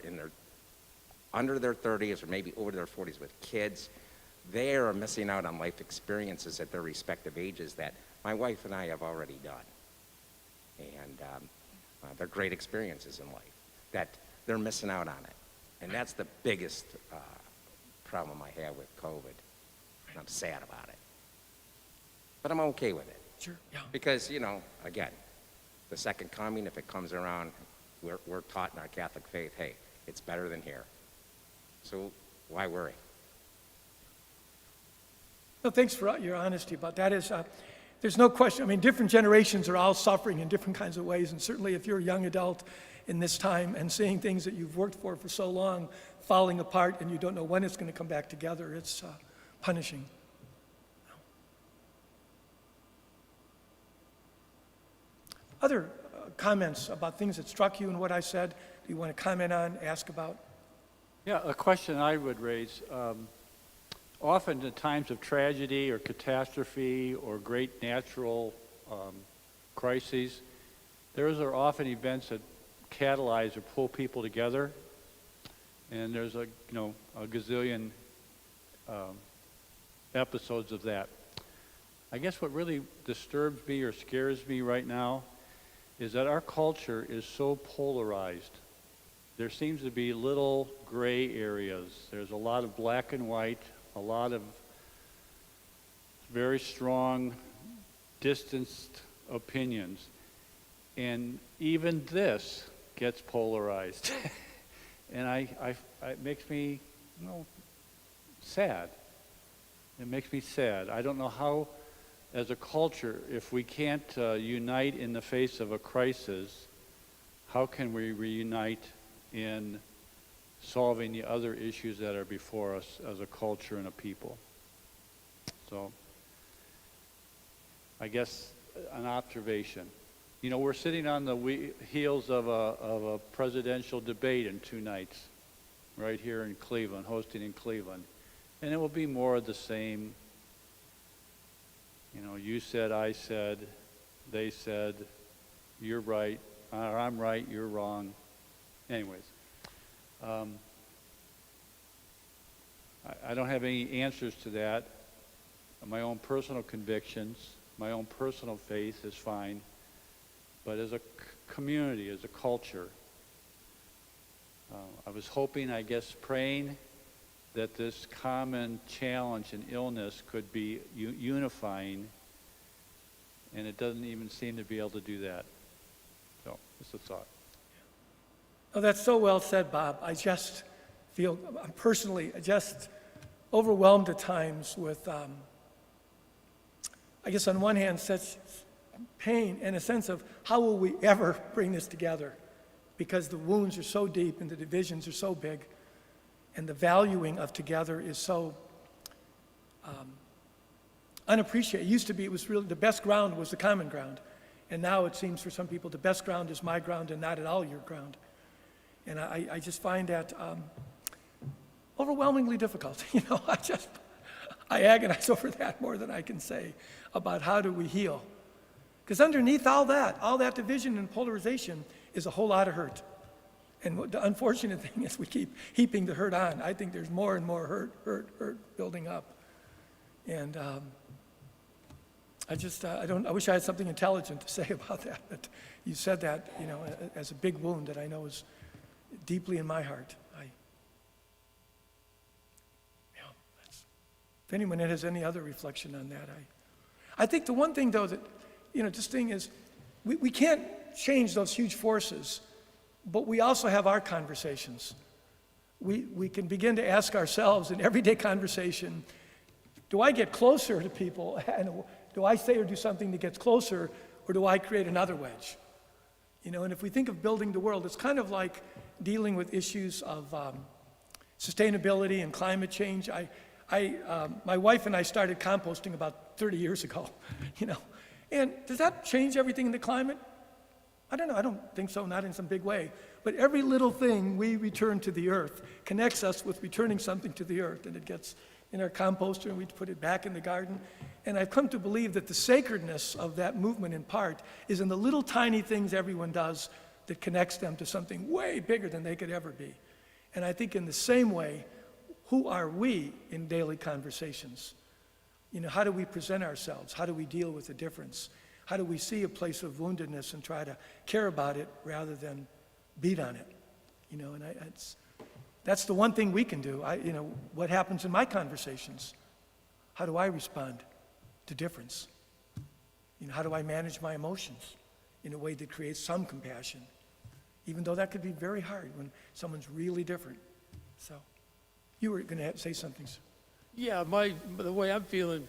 under their 30s or maybe over their 40s with kids. They are missing out on life experiences at their respective ages that my wife and I have already done. And they're great experiences in life that they're missing out on it. And that's the biggest problem I have with COVID. And I'm sad about it. But I'm okay with it. Sure, yeah. Because, again, the second coming, if it comes around, we're taught in our Catholic faith, hey, it's better than here. So why worry? Well, thanks for your honesty about that. There's no question. I mean, different generations are all suffering in different kinds of ways, and certainly if you're a young adult in this time and seeing things that you've worked for so long falling apart and you don't know when it's going to come back together, it's punishing. Other comments about things that struck you in what I said? Do you want to comment on, ask about? Yeah, a question I would raise. Often in times of tragedy or catastrophe or great natural crises, those are often events that catalyze or pull people together. And there's a gazillion episodes of that. I guess what really disturbs me or scares me right now is that our culture is so polarized. There seems to be little gray areas. There's a lot of black and white, a lot of very strong, distanced opinions. And even this gets polarized. And it makes me, sad. It makes me sad. I don't know how, as a culture, if we can't unite in the face of a crisis, how can we reunite in solving the other issues that are before us as a culture and a people? So, I guess an observation. We're sitting on the heels of a presidential debate in 2 nights, right here in Cleveland, hosting in Cleveland. And it will be more of the same. You said, I said, they said, you're right, or I'm right, you're wrong. Anyways, I don't have any answers to that. My own personal convictions, my own personal faith is fine. But as a community, as a culture, I was hoping, I guess, praying that this common challenge and illness could be unifying, and it doesn't even seem to be able to do that. So, just a thought. Oh, that's so well said, Bob. I just feel, personally, just overwhelmed at times with, I guess on one hand, such pain and a sense of how will we ever bring this together? Because the wounds are so deep and the divisions are so big, and the valuing of together is so unappreciated. It used to be, it was really, the best ground was the common ground. And now it seems for some people the best ground is my ground and not at all your ground. And I just find that overwhelmingly difficult. You know, I agonize over that more than I can say about how do we heal. Because underneath all that division and polarization is a whole lot of hurt. And the unfortunate thing is we keep heaping the hurt on. I think there's more and more hurt building up. And I wish I had something intelligent to say about that. But you said that, you know, as a big wound that I know is deeply in my heart. If anyone has any other reflection on that, I think the one thing, though, that, you know, this thing is, we can't change those huge forces, but we also have our conversations. We can begin to ask ourselves in everyday conversation, do I get closer to people, and do I say or do something that gets closer, or do I create another wedge? You know, and if we think of building the world, it's kind of like dealing with issues of sustainability and climate change. My wife and I started composting about 30 years ago, you know. And does that change everything in the climate? I don't know. I don't think so, not in some big way. But every little thing we return to the earth connects us with returning something to the earth. And it gets in our composter and we put it back in the garden. And I've come to believe that the sacredness of that movement in part is in the little tiny things everyone does that connects them to something way bigger than they could ever be. And I think in the same way, who are we in daily conversations? You know, how do we present ourselves? How do we deal with the difference? How do we see a place of woundedness and try to care about it rather than beat on it? You know, and that's the one thing we can do. You know, what happens in my conversations? How do I respond to difference? You know, how do I manage my emotions in a way that creates some compassion? Even though that could be very hard when someone's really different. So. You were going to say something. Yeah, the way I'm feeling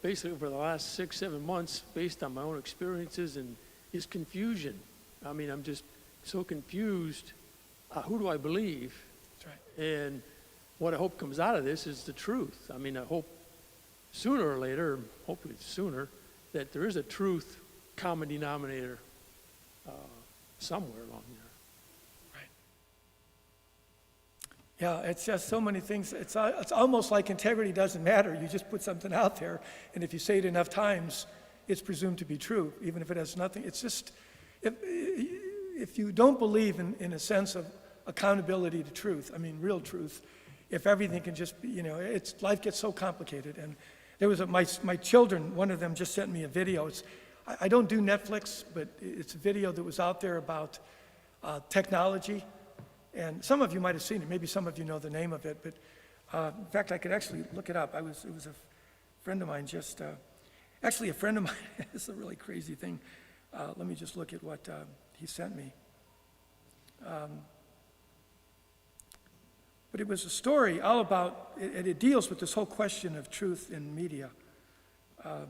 basically for the last 6-7 months, based on my own experiences, and is confusion. I mean, I'm just so confused. Who do I believe? That's right. And what I hope comes out of this is the truth. I mean, I hope sooner or later, hopefully sooner, that there is a truth common denominator somewhere along there. Yeah, it's just so many things. It's almost like integrity doesn't matter. You just put something out there, and if you say it enough times, it's presumed to be true, even if it has nothing. It's just, if you don't believe in a sense of accountability to truth, I mean real truth, if everything can just be, you know, life gets so complicated. And there was my children, one of them just sent me a video. I don't do Netflix, but it's a video that was out there about technology. And some of you might have seen it. Maybe some of you know the name of it. But in fact, I could actually look it up. It was a friend of mine just, actually a friend of mine, it's a really crazy thing. Let me just look at what he sent me. But it was a story all about, it deals with this whole question of truth in media. I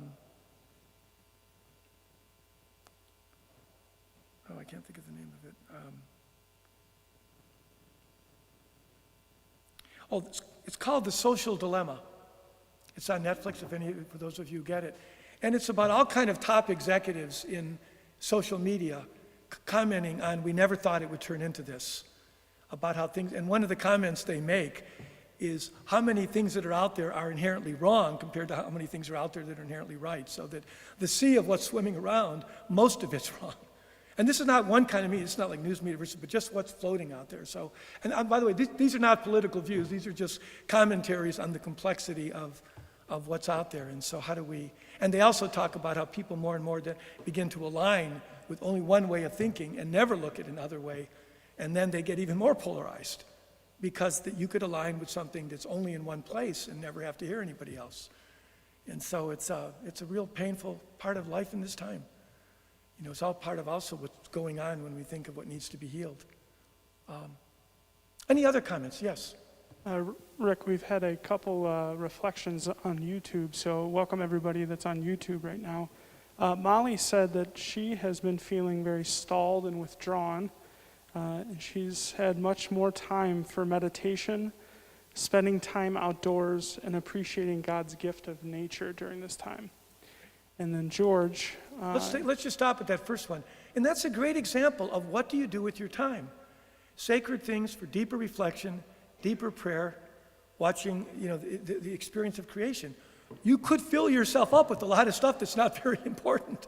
can't think of the name of it. It's called The Social Dilemma. It's on Netflix, for those of you who get it. And it's about all kind of top executives in social media commenting on, we never thought it would turn into this, about how things, and one of the comments they make is how many things that are out there are inherently wrong compared to how many things are out there that are inherently right. So that the sea of what's swimming around, most of it's wrong. And this is not one kind of media, it's not like news media versus, but just what's floating out there. So, and by the way, these are not political views, these are just commentaries on the complexity of what's out there. And so how do we, and they also talk about how people more and more begin to align with only one way of thinking and never look at another way, and then they get even more polarized because that you could align with something that's only in one place and never have to hear anybody else. And so it's a real painful part of life in this time. You know, it's all part of also what's going on when we think of what needs to be healed. Any other comments? Yes. Rick, we've had a couple reflections on YouTube, so welcome everybody that's on YouTube right now. Molly said that she has been feeling very stalled and withdrawn, and she's had much more time for meditation, spending time outdoors, and appreciating God's gift of nature during this time. And then George... Let's just stop at that first one. And that's a great example of what do you do with your time. Sacred things for deeper reflection, deeper prayer, watching, you know, the experience of creation. You could fill yourself up with a lot of stuff that's not very important.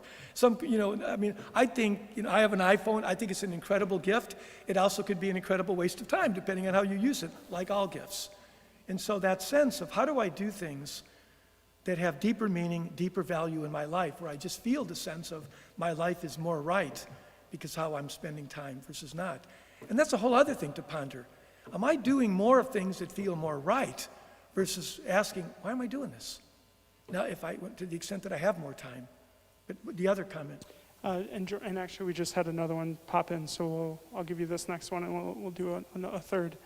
I think, I have an iPhone. I think it's an incredible gift. It also could be an incredible waste of time, depending on how you use it, like all gifts. And so that sense of how do I do things that have deeper meaning, deeper value in my life, where I just feel the sense of my life is more right because how I'm spending time versus not. And that's a whole other thing to ponder. Am I doing more of things that feel more right versus asking, why am I doing this? Now, if I went to the extent that I have more time. But the other comment. And actually, we just had another one pop in, so I'll give you this next one, and we'll do a third.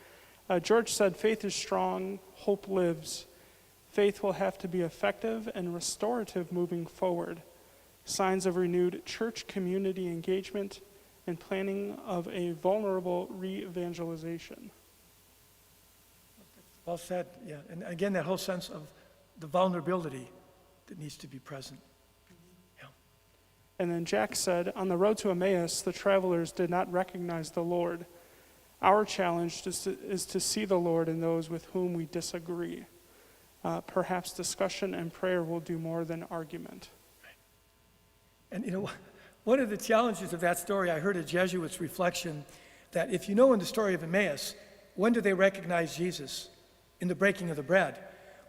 George said, faith is strong, hope lives. Faith will have to be effective and restorative moving forward. Signs of renewed church community engagement and planning of a vulnerable re-evangelization. Well said, yeah. And again, that whole sense of the vulnerability that needs to be present. Yeah. And then Jack said, on the road to Emmaus, the travelers did not recognize the Lord. Our challenge is to see the Lord in those with whom we disagree. Perhaps discussion and prayer will do more than argument. And one of the challenges of that story, I heard a Jesuit's reflection that if you know in the story of Emmaus, when do they recognize Jesus? In the breaking of the bread.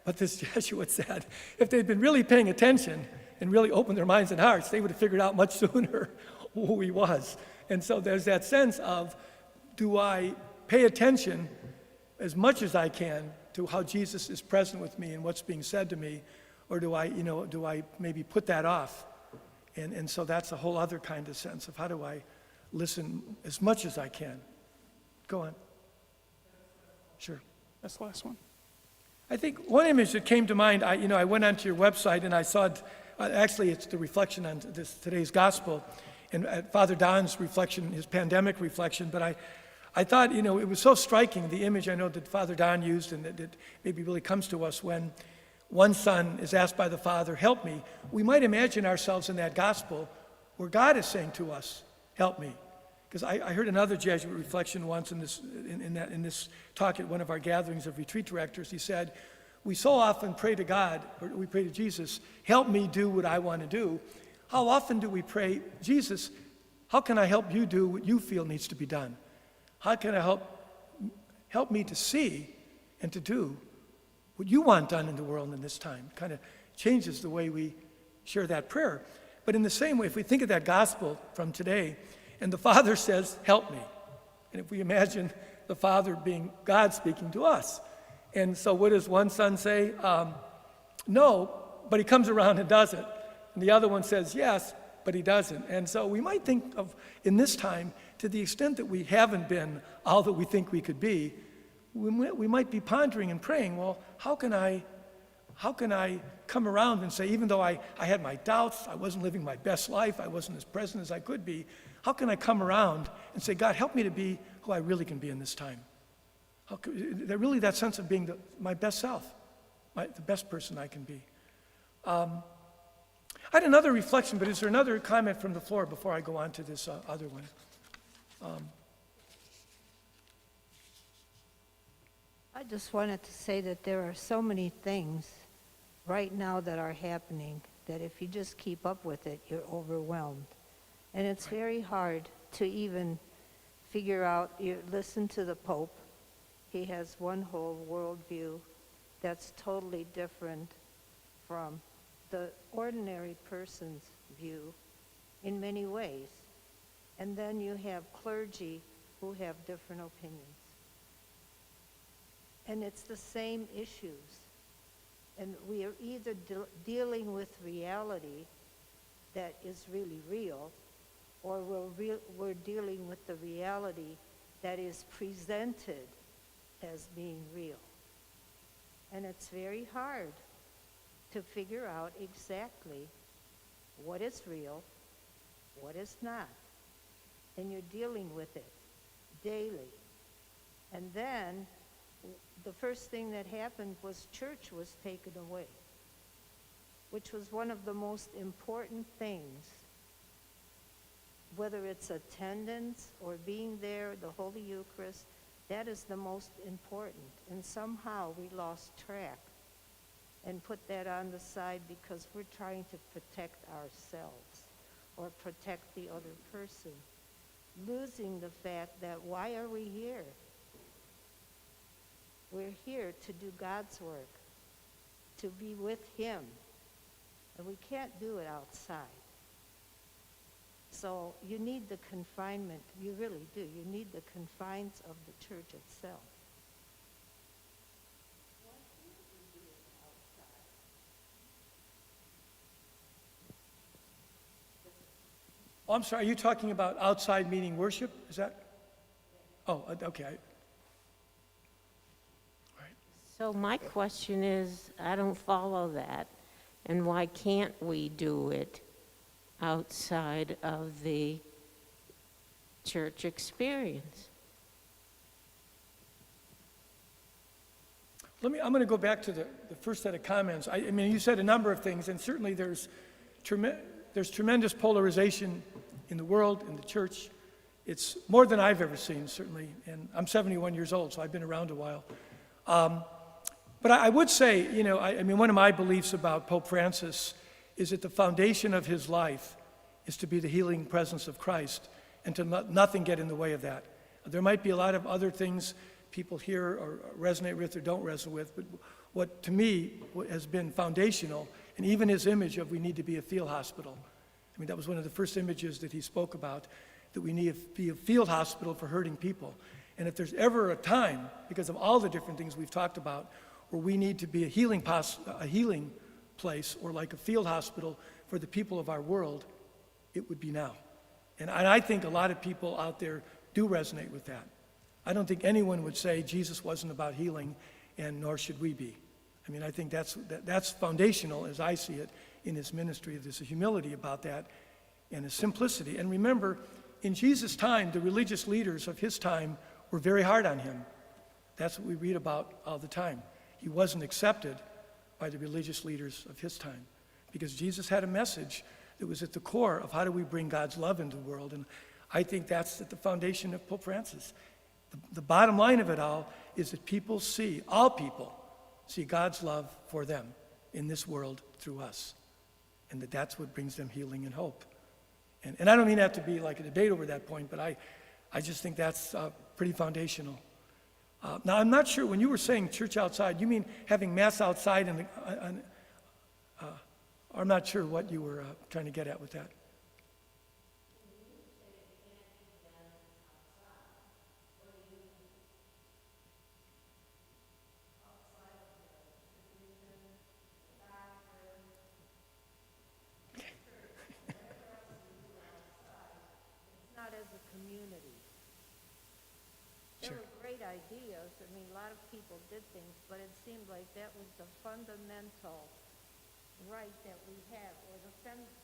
But this Jesuit said, if they'd been really paying attention and really opened their minds and hearts, they would have figured out much sooner who he was. And so there's that sense of, do I pay attention as much as I can to how Jesus is present with me and what's being said to me, or do I maybe put that off? And so that's a whole other kind of sense of how do I listen as much as I can. Go on. Sure. That's the last one. I think one image that came to mind, I went onto your website and I saw, actually it's the reflection on today's gospel, and Father Don's reflection, his pandemic reflection, but I thought, it was so striking, the image I know that Father Don used and that maybe really comes to us when one son is asked by the father, help me. We might imagine ourselves in that gospel where God is saying to us, help me. Because I heard another Jesuit reflection once in this talk at one of our gatherings of retreat directors. He said, we so often pray to God, or we pray to Jesus, help me do what I want to do. How often do we pray, Jesus, how can I help you do what you feel needs to be done? How can I help me to see and to do what you want done in the world in this time? It kind of changes the way we share that prayer. But in the same way, if we think of that gospel from today, and the Father says, help me. And if we imagine the Father being God speaking to us. And so what does one son say? No, but he comes around and does it. And the other one says, yes, but he doesn't. And so we might think of, in this time, to the extent that we haven't been all that we think we could be, we might be pondering and praying, well, how can I come around and say, even though I had my doubts, I wasn't living my best life, I wasn't as present as I could be, how can I come around and say, God, help me to be who I really can be in this time? Really that sense of being my best self, the best person I can be. I had another reflection, but is there another comment from the floor before I go on to this other one? I just wanted to say that there are so many things right now that are happening that if you just keep up with it, you're overwhelmed. And it's very hard to even figure out, you listen to the Pope, he has one whole worldview that's totally different from the ordinary person's view in many ways. And then you have clergy who have different opinions. And it's the same issues. And we are either dealing with reality that is really real, or we're dealing with the reality that is presented as being real. And it's very hard to figure out exactly what is real, what is not. And you're dealing with it daily. And then the first thing that happened was church was taken away, which was one of the most important things. Whether it's attendance or being there, the Holy Eucharist, that is the most important. And somehow we lost track and put that on the side because we're trying to protect ourselves or protect the other person, losing the fact that why are we here? We're here to do God's work, to be with Him, and we can't do it outside. So you need the confinement, you really do. You need the confines of the church itself. Oh, I'm sorry, are you talking about outside meaning worship? Is that? Oh, okay. So my question is, I don't follow that, and why can't we do it outside of the church experience? I'm going to go back to the first set of comments. I mean, you said a number of things, and certainly there's tremendous polarization in the world, in the church. It's more than I've ever seen, certainly, and I'm 71 years old, so I've been around a while. But I would say, you know, I mean, one of my beliefs about Pope Francis is that the foundation of his life is to be the healing presence of Christ and to let nothing get in the way of that. There might be a lot of other things people hear or resonate with or don't resonate with, but what to me has been foundational, and even his image of we need to be a field hospital. I mean, that was one of the first images that he spoke about, that we need to be a field hospital for hurting people. And if there's ever a time, because of all the different things we've talked about, where we need to be a healing place or like a field hospital for the people of our world, it would be now. And I think a lot of people out there do resonate with that. I don't think anyone would say Jesus wasn't about healing, and nor should we be. I mean, I think that's foundational, as I see it, in his ministry. There's a humility about that and a simplicity. And remember, in Jesus' time, the religious leaders of his time were very hard on him. That's what we read about all the time. He wasn't accepted by the religious leaders of his time because Jesus had a message that was at the core of how do we bring God's love into the world. And I think that's at the foundation of Pope Francis. The bottom line of it all is that all people see God's love for them in this world through us. And that's what brings them healing and hope. And I don't mean that to be like a debate over that point, but I just think that's pretty foundational. Now, I'm not sure, when you were saying church outside, you mean having Mass outside? I'm not sure what you were trying to get at with that. There were great ideas. I mean, a lot of people did things, but it seemed like that was the fundamental right that we have, or the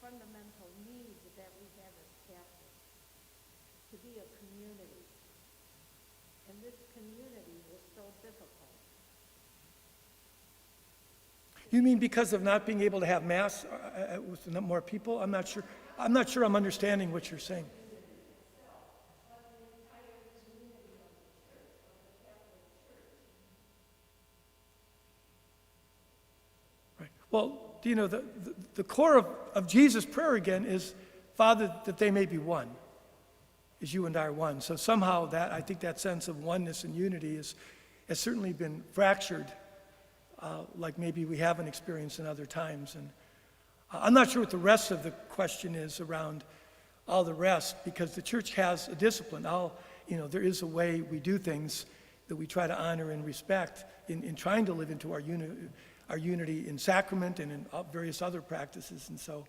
fundamental need that we have as Catholics, to be a community. And this community was so difficult. You mean because of not being able to have Mass with more people? I'm not sure I'm understanding what you're saying. Well, you know, the core of Jesus' prayer again is, Father, that they may be one, as you and I are one. So somehow I think that sense of oneness and unity has certainly been fractured, like maybe we haven't experienced in other times. And I'm not sure what the rest of the question is around all the rest, because the church has a discipline. There is a way we do things that we try to honor and respect in trying to live into our unity in sacrament and in various other practices. And so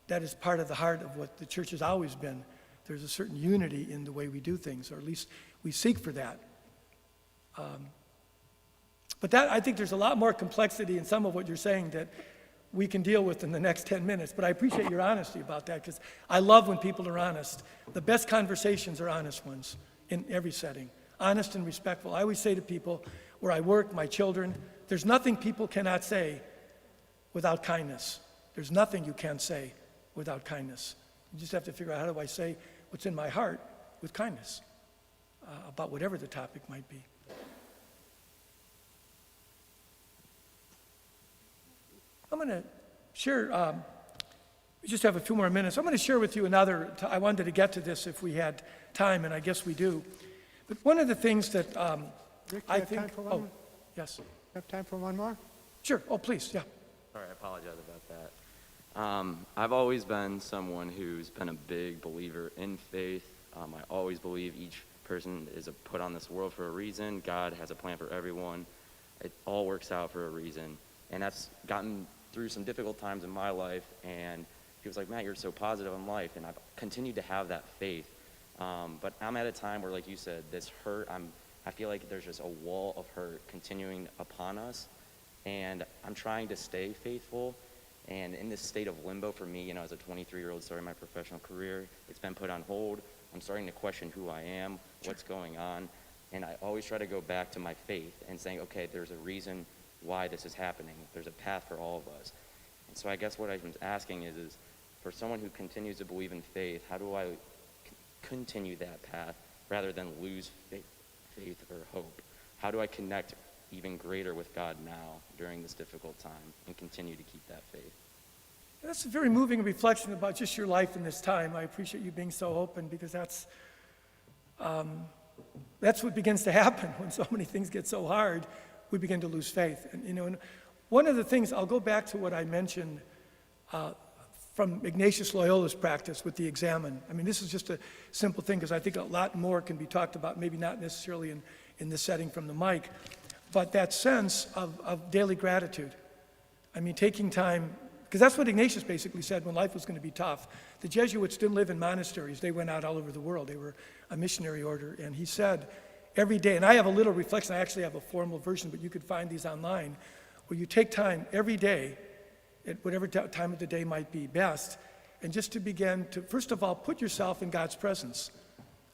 that is part of the heart of what the church has always been. There's a certain unity in the way we do things, or at least we seek for that. But I think there's a lot more complexity in some of what you're saying that we can deal with in the next 10 minutes. But I appreciate your honesty about that, because I love when people are honest. The best conversations are honest ones in every setting, honest and respectful. I always say to people where I work, my children, there's nothing people cannot say without kindness. There's nothing you can't say without kindness. You just have to figure out, how do I say what's in my heart with kindness about whatever the topic might be. I'm going to share, we just have a few more minutes. I'm going to share with you I wanted to get to this if we had time, and I guess we do. But one of the things that Rick, I you have think... time for one more? Yes. You have time for one more? Sure. Oh, please, yeah. Sorry, I apologize about that. I've always been someone who's been a big believer in faith. I always believe each person is put on this world for a reason. God has a plan for everyone. It all works out for a reason. And that's gotten through some difficult times in my life, and he was like, Matt, you're so positive in life, and I've continued to have that faith. But I'm at a time where, like you said, this hurt, I feel like there's just a wall of hurt continuing upon us, and I'm trying to stay faithful. And in this state of limbo for me, as a 23-year-old starting my professional career, it's been put on hold. I'm starting to question who I am, what's going on, and I always try to go back to my faith and saying, okay, there's a reason why this is happening. There's a path for all of us. And so I guess what I'm asking is for someone who continues to believe in faith, how do I continue that path rather than lose faith or hope? How do I connect even greater with God now during this difficult time and continue to keep that faith? That's a very moving reflection about just your life in this time. I appreciate you being so open, because that's what begins to happen when so many things get so hard. We begin to lose faith. And one of the things, I'll go back to what I mentioned from Ignatius Loyola's practice with the examen. I mean, this is just a simple thing, because I think a lot more can be talked about, maybe not necessarily in this setting from the mic, but that sense of daily gratitude. I mean, taking time, because that's what Ignatius basically said when life was going to be tough. The Jesuits didn't live in monasteries. They went out all over the world. They were a missionary order. And he said, every day, and I have a little reflection, I actually have a formal version, but you could find these online, where you take time every day, at whatever time of the day might be best, and just to begin to, first of all, put yourself in God's presence.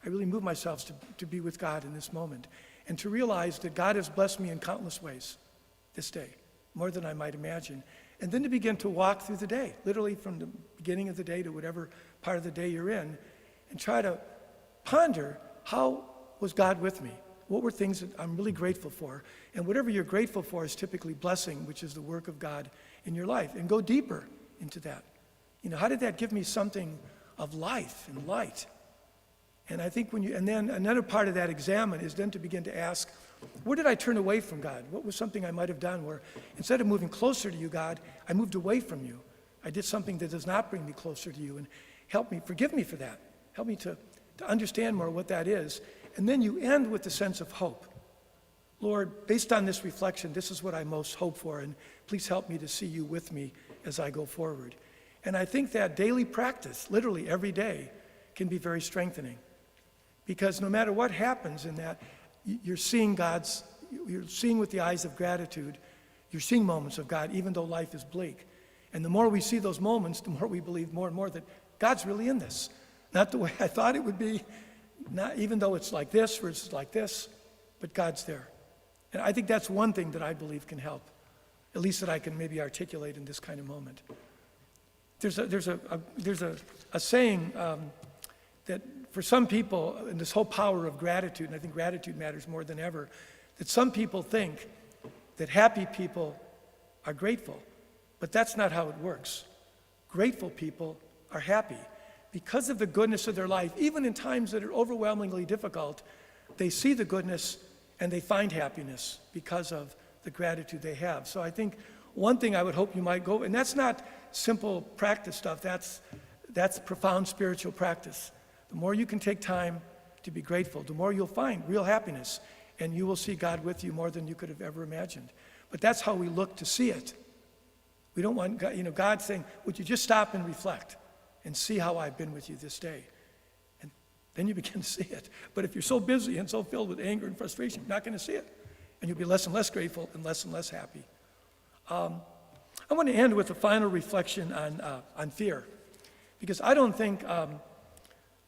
I really move myself to be with God in this moment, and to realize that God has blessed me in countless ways this day, more than I might imagine. And then to begin to walk through the day, literally from the beginning of the day to whatever part of the day you're in, and try to ponder, how was God with me? What were things that I'm really grateful for? And whatever you're grateful for is typically blessing, which is the work of God in your life. And go deeper into that. How did that give me something of life and light? And I think and then another part of that examine is then to begin to ask, where did I turn away from God? What was something I might have done where instead of moving closer to you, God, I moved away from you? I did something that does not bring me closer to you, and help me, forgive me for that. Help me to understand more what that is. And then you end with the sense of hope. Lord, based on this reflection, this is what I most hope for, and please help me to see you with me as I go forward. And I think that daily practice, literally every day, can be very strengthening. Because no matter what happens in that, you're seeing with the eyes of gratitude, you're seeing moments of God, even though life is bleak. And the more we see those moments, the more we believe more and more that God's really in this. Not the way I thought it would be, not even though it's like this versus like this, but God's there. And I think that's one thing that I believe can help, at least that I can maybe articulate in this kind of moment. There's a saying that for some people, in this whole power of gratitude, and I think gratitude matters more than ever, that some people think that happy people are grateful, but that's not how it works. Grateful people are happy, because of the goodness of their life, even in times that are overwhelmingly difficult, they see the goodness and they find happiness because of the gratitude they have. So I think one thing I would hope you might go, and that's not simple practice stuff, that's profound spiritual practice. The more you can take time to be grateful, the more you'll find real happiness, and you will see God with you more than you could have ever imagined. But that's how we look to see it. We don't want God, God saying, would you just stop and reflect and see how I've been with you this day? And then you begin to see it. But if you're so busy and so filled with anger and frustration, you're not going to see it. And you'll be less and less grateful and less happy. I want to end with a final reflection on fear. Because I don't think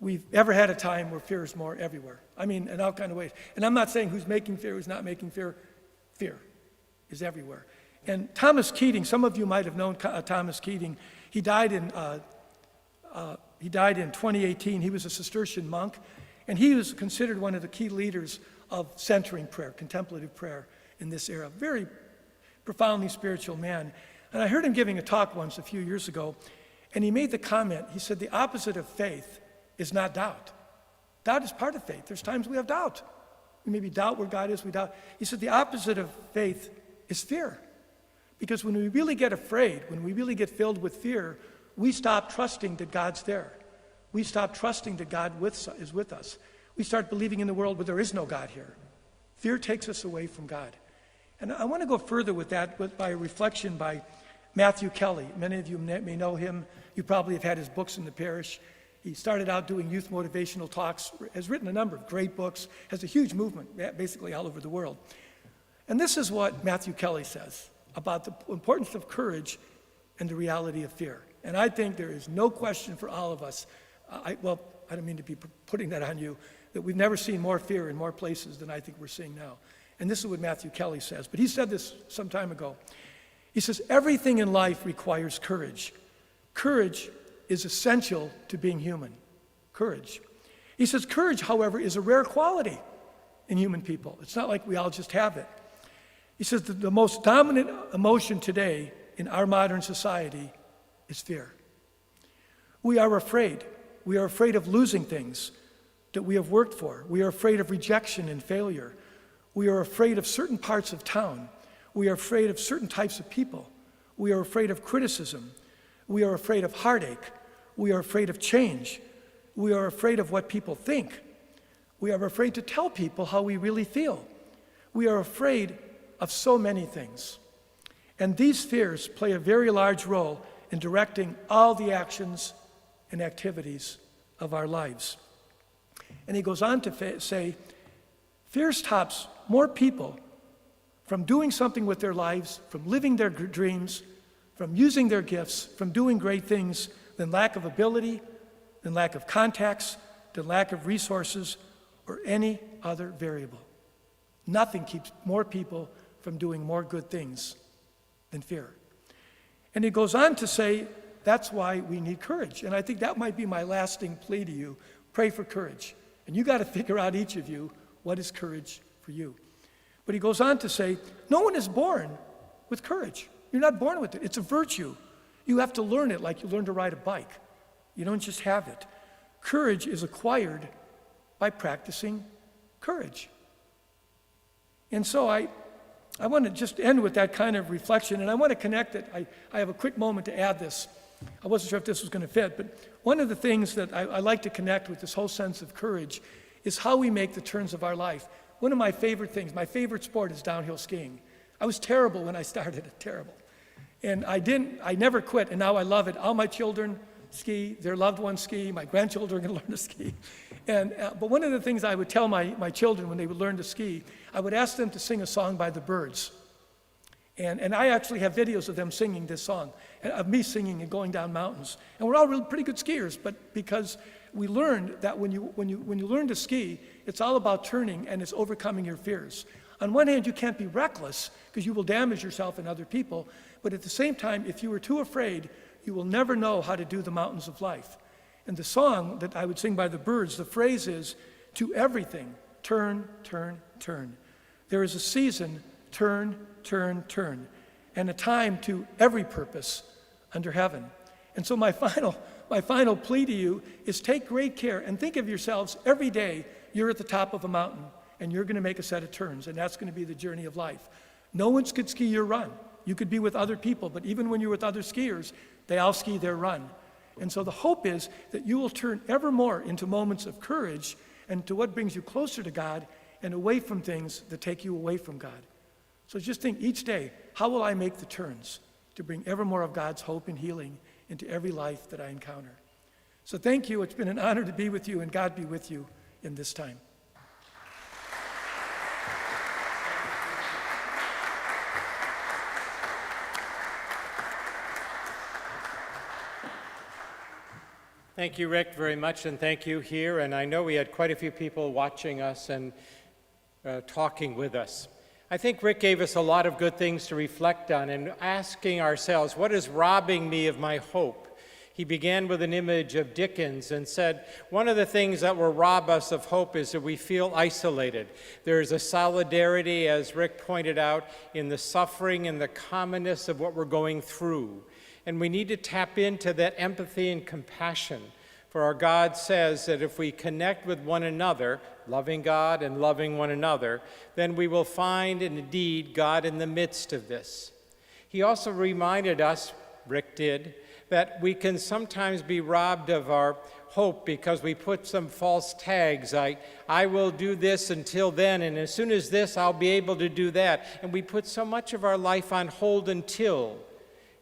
we've ever had a time where fear is more everywhere. I mean, in all kinds of ways. And I'm not saying who's making fear, who's not making fear. Fear is everywhere. And Thomas Keating, some of you might have known Thomas Keating. He died in 2018. He was a Cistercian monk, and he was considered one of the key leaders of centering prayer, contemplative prayer in this era. Very profoundly spiritual man. And I heard him giving a talk once a few years ago, and he made the comment, he said, the opposite of faith is not doubt. Doubt is part of faith. There's times we have doubt. We maybe doubt where God is, we doubt. He said the opposite of faith is fear. Because when we really get afraid, when we really get filled with fear, we stop trusting that God's there. We stop trusting that God is with us. We start believing in the world where there is no God here. Fear takes us away from God. And I want to go further with that by a reflection by Matthew Kelly. Many of you may know him. You probably have had his books in the parish. He started out doing youth motivational talks, has written a number of great books, has a huge movement basically all over the world. And this is what Matthew Kelly says about the importance of courage and the reality of fear. And I think there is no question for all of us, I don't mean to be putting that on you, that we've never seen more fear in more places than I think we're seeing now. And this is what Matthew Kelly says. But he said this some time ago. He says, everything in life requires courage. Courage is essential to being human. Courage. He says, courage, however, is a rare quality in human people. It's not like we all just have it. He says that the most dominant emotion today in our modern society is fear. We are afraid. We are afraid of losing things that we have worked for. We are afraid of rejection and failure. We are afraid of certain parts of town. We are afraid of certain types of people. We are afraid of criticism. We are afraid of heartache. We are afraid of change. We are afraid of what people think. We are afraid to tell people how we really feel. We are afraid of so many things. And these fears play a very large role in directing all the actions and activities of our lives. And he goes on to say, fear stops more people from doing something with their lives, from living their dreams, from using their gifts, from doing great things, than lack of ability, than lack of contacts, than lack of resources, or any other variable. Nothing keeps more people from doing more good things than fear. And he goes on to say, that's why we need courage. And I think that might be my lasting plea to you. Pray for courage. And you got to figure out, each of you, what is courage for you. But he goes on to say, no one is born with courage. You're not born with it. It's a virtue. You have to learn it like you learn to ride a bike. You don't just have it. Courage is acquired by practicing courage. And so I want to just end with that kind of reflection, and I want to connect it. I have a quick moment to add this. I wasn't sure if this was going to fit, but one of the things that I like to connect with this whole sense of courage is how we make the turns of our life. One of my favorite things, my favorite sport is downhill skiing. I was terrible when I started it, terrible. And I never quit, and now I love it. All my children ski, their loved ones ski, my grandchildren are going to learn to ski. But one of the things I would tell my children when they would learn to ski, I would ask them to sing a song by the Byrds. And I actually have videos of them singing this song, of me singing and going down mountains. And we're all really pretty good skiers, but because we learned that when you learn to ski, it's all about turning and it's overcoming your fears. On one hand, you can't be reckless because you will damage yourself and other people, but at the same time, if you are too afraid, you will never know how to do the mountains of life. And the song that I would sing by the Byrds, the phrase is, to everything, turn, turn, turn. There is a season, turn, turn, turn, and a time to every purpose under heaven. And so my final my final plea to you is take great care and think of yourselves every day you're at the top of a mountain and you're going to make a set of turns, and that's going to be the journey of life. No one could ski your run. You could be with other people, but even when you're with other skiers, they all ski their run. And so the hope is that you will turn ever more into moments of courage and to what brings you closer to God and away from things that take you away from God. So just think each day, how will I make the turns to bring ever more of God's hope and healing into every life that I encounter? So thank you. It's been an honor to be with you, and God be with you in this time. Thank you, Rick, very much, and thank you here. And I know we had quite a few people watching us and talking with us. I think Rick gave us a lot of good things to reflect on and asking ourselves, what is robbing me of my hope? He began with an image of Dickens and said, one of the things that will rob us of hope is that we feel isolated. There is a solidarity, as Rick pointed out, in the suffering and the commonness of what we're going through. And we need to tap into that empathy and compassion. For our God says that if we connect with one another, loving God and loving one another, then we will find indeed God in the midst of this. He also reminded us, Rick did, that we can sometimes be robbed of our hope because we put some false tags. I will do this until then, and as soon as this, I'll be able to do that. And we put so much of our life on hold until,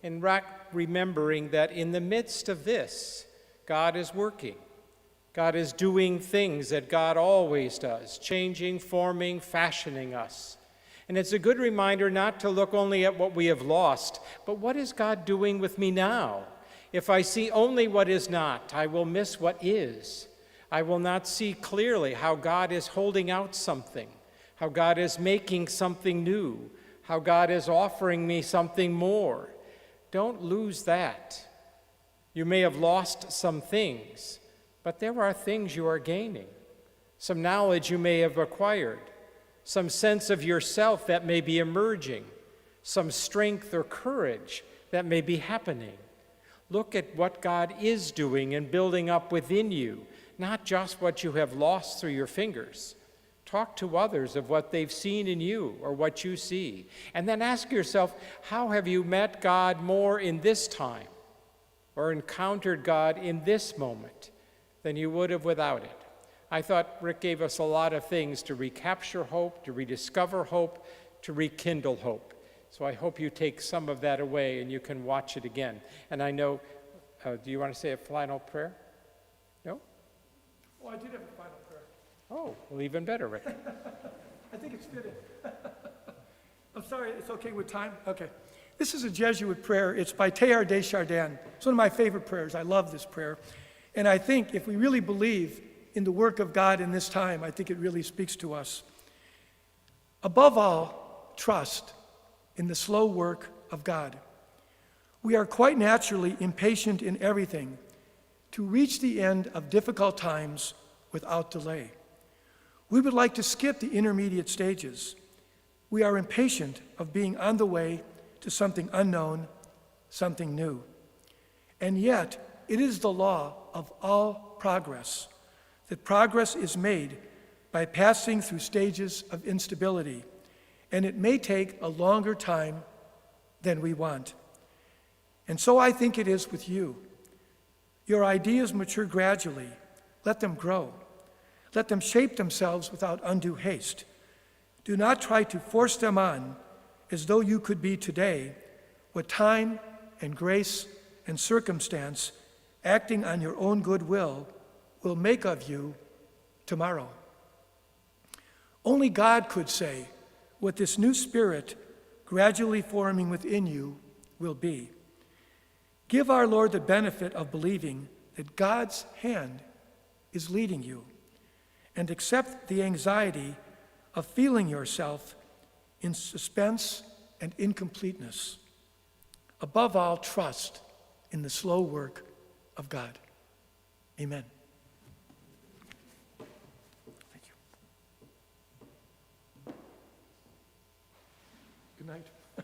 and remembering that in the midst of this, God is working. God is doing things that God always does, changing, forming, fashioning us. And it's a good reminder not to look only at what we have lost, but what is God doing with me now? If I see only what is not, I will miss what is. I will not see clearly how God is holding out something, how God is making something new, how God is offering me something more. Don't lose that. You may have lost some things, but there are things you are gaining. Some knowledge you may have acquired, some sense of yourself that may be emerging, some strength or courage that may be happening. Look at what God is doing and building up within you, not just what you have lost through your fingers. Talk to others of what they've seen in you or what you see. And then ask yourself, how have you met God more in this time or encountered God in this moment than you would have without it? I thought Rick gave us a lot of things to recapture hope, to rediscover hope, to rekindle hope. So I hope you take some of that away and you can watch it again. And I know, do you want to say a final prayer? No? Oh, I did have a final prayer. Oh, well, even better, Rick. I think it's fitting. I'm sorry, it's okay with time? Okay. This is a Jesuit prayer. It's by Teilhard de Chardin. It's one of my favorite prayers. I love this prayer. And I think if we really believe in the work of God in this time, I think it really speaks to us. Above all, trust in the slow work of God. We are quite naturally impatient in everything to reach the end of difficult times without delay. We would like to skip the intermediate stages. We are impatient of being on the way to something unknown, something new. And yet, it is the law of all progress that progress is made by passing through stages of instability, and it may take a longer time than we want. And so I think it is with you. Your ideas mature gradually. Let them grow. Let them shape themselves without undue haste. Do not try to force them on as though you could be today what time and grace and circumstance, acting on your own goodwill, will make of you tomorrow. Only God could say what this new spirit gradually forming within you will be. Give our Lord the benefit of believing that God's hand is leading you, and accept the anxiety of feeling yourself in suspense and incompleteness. Above all, trust in the slow work of God. Amen.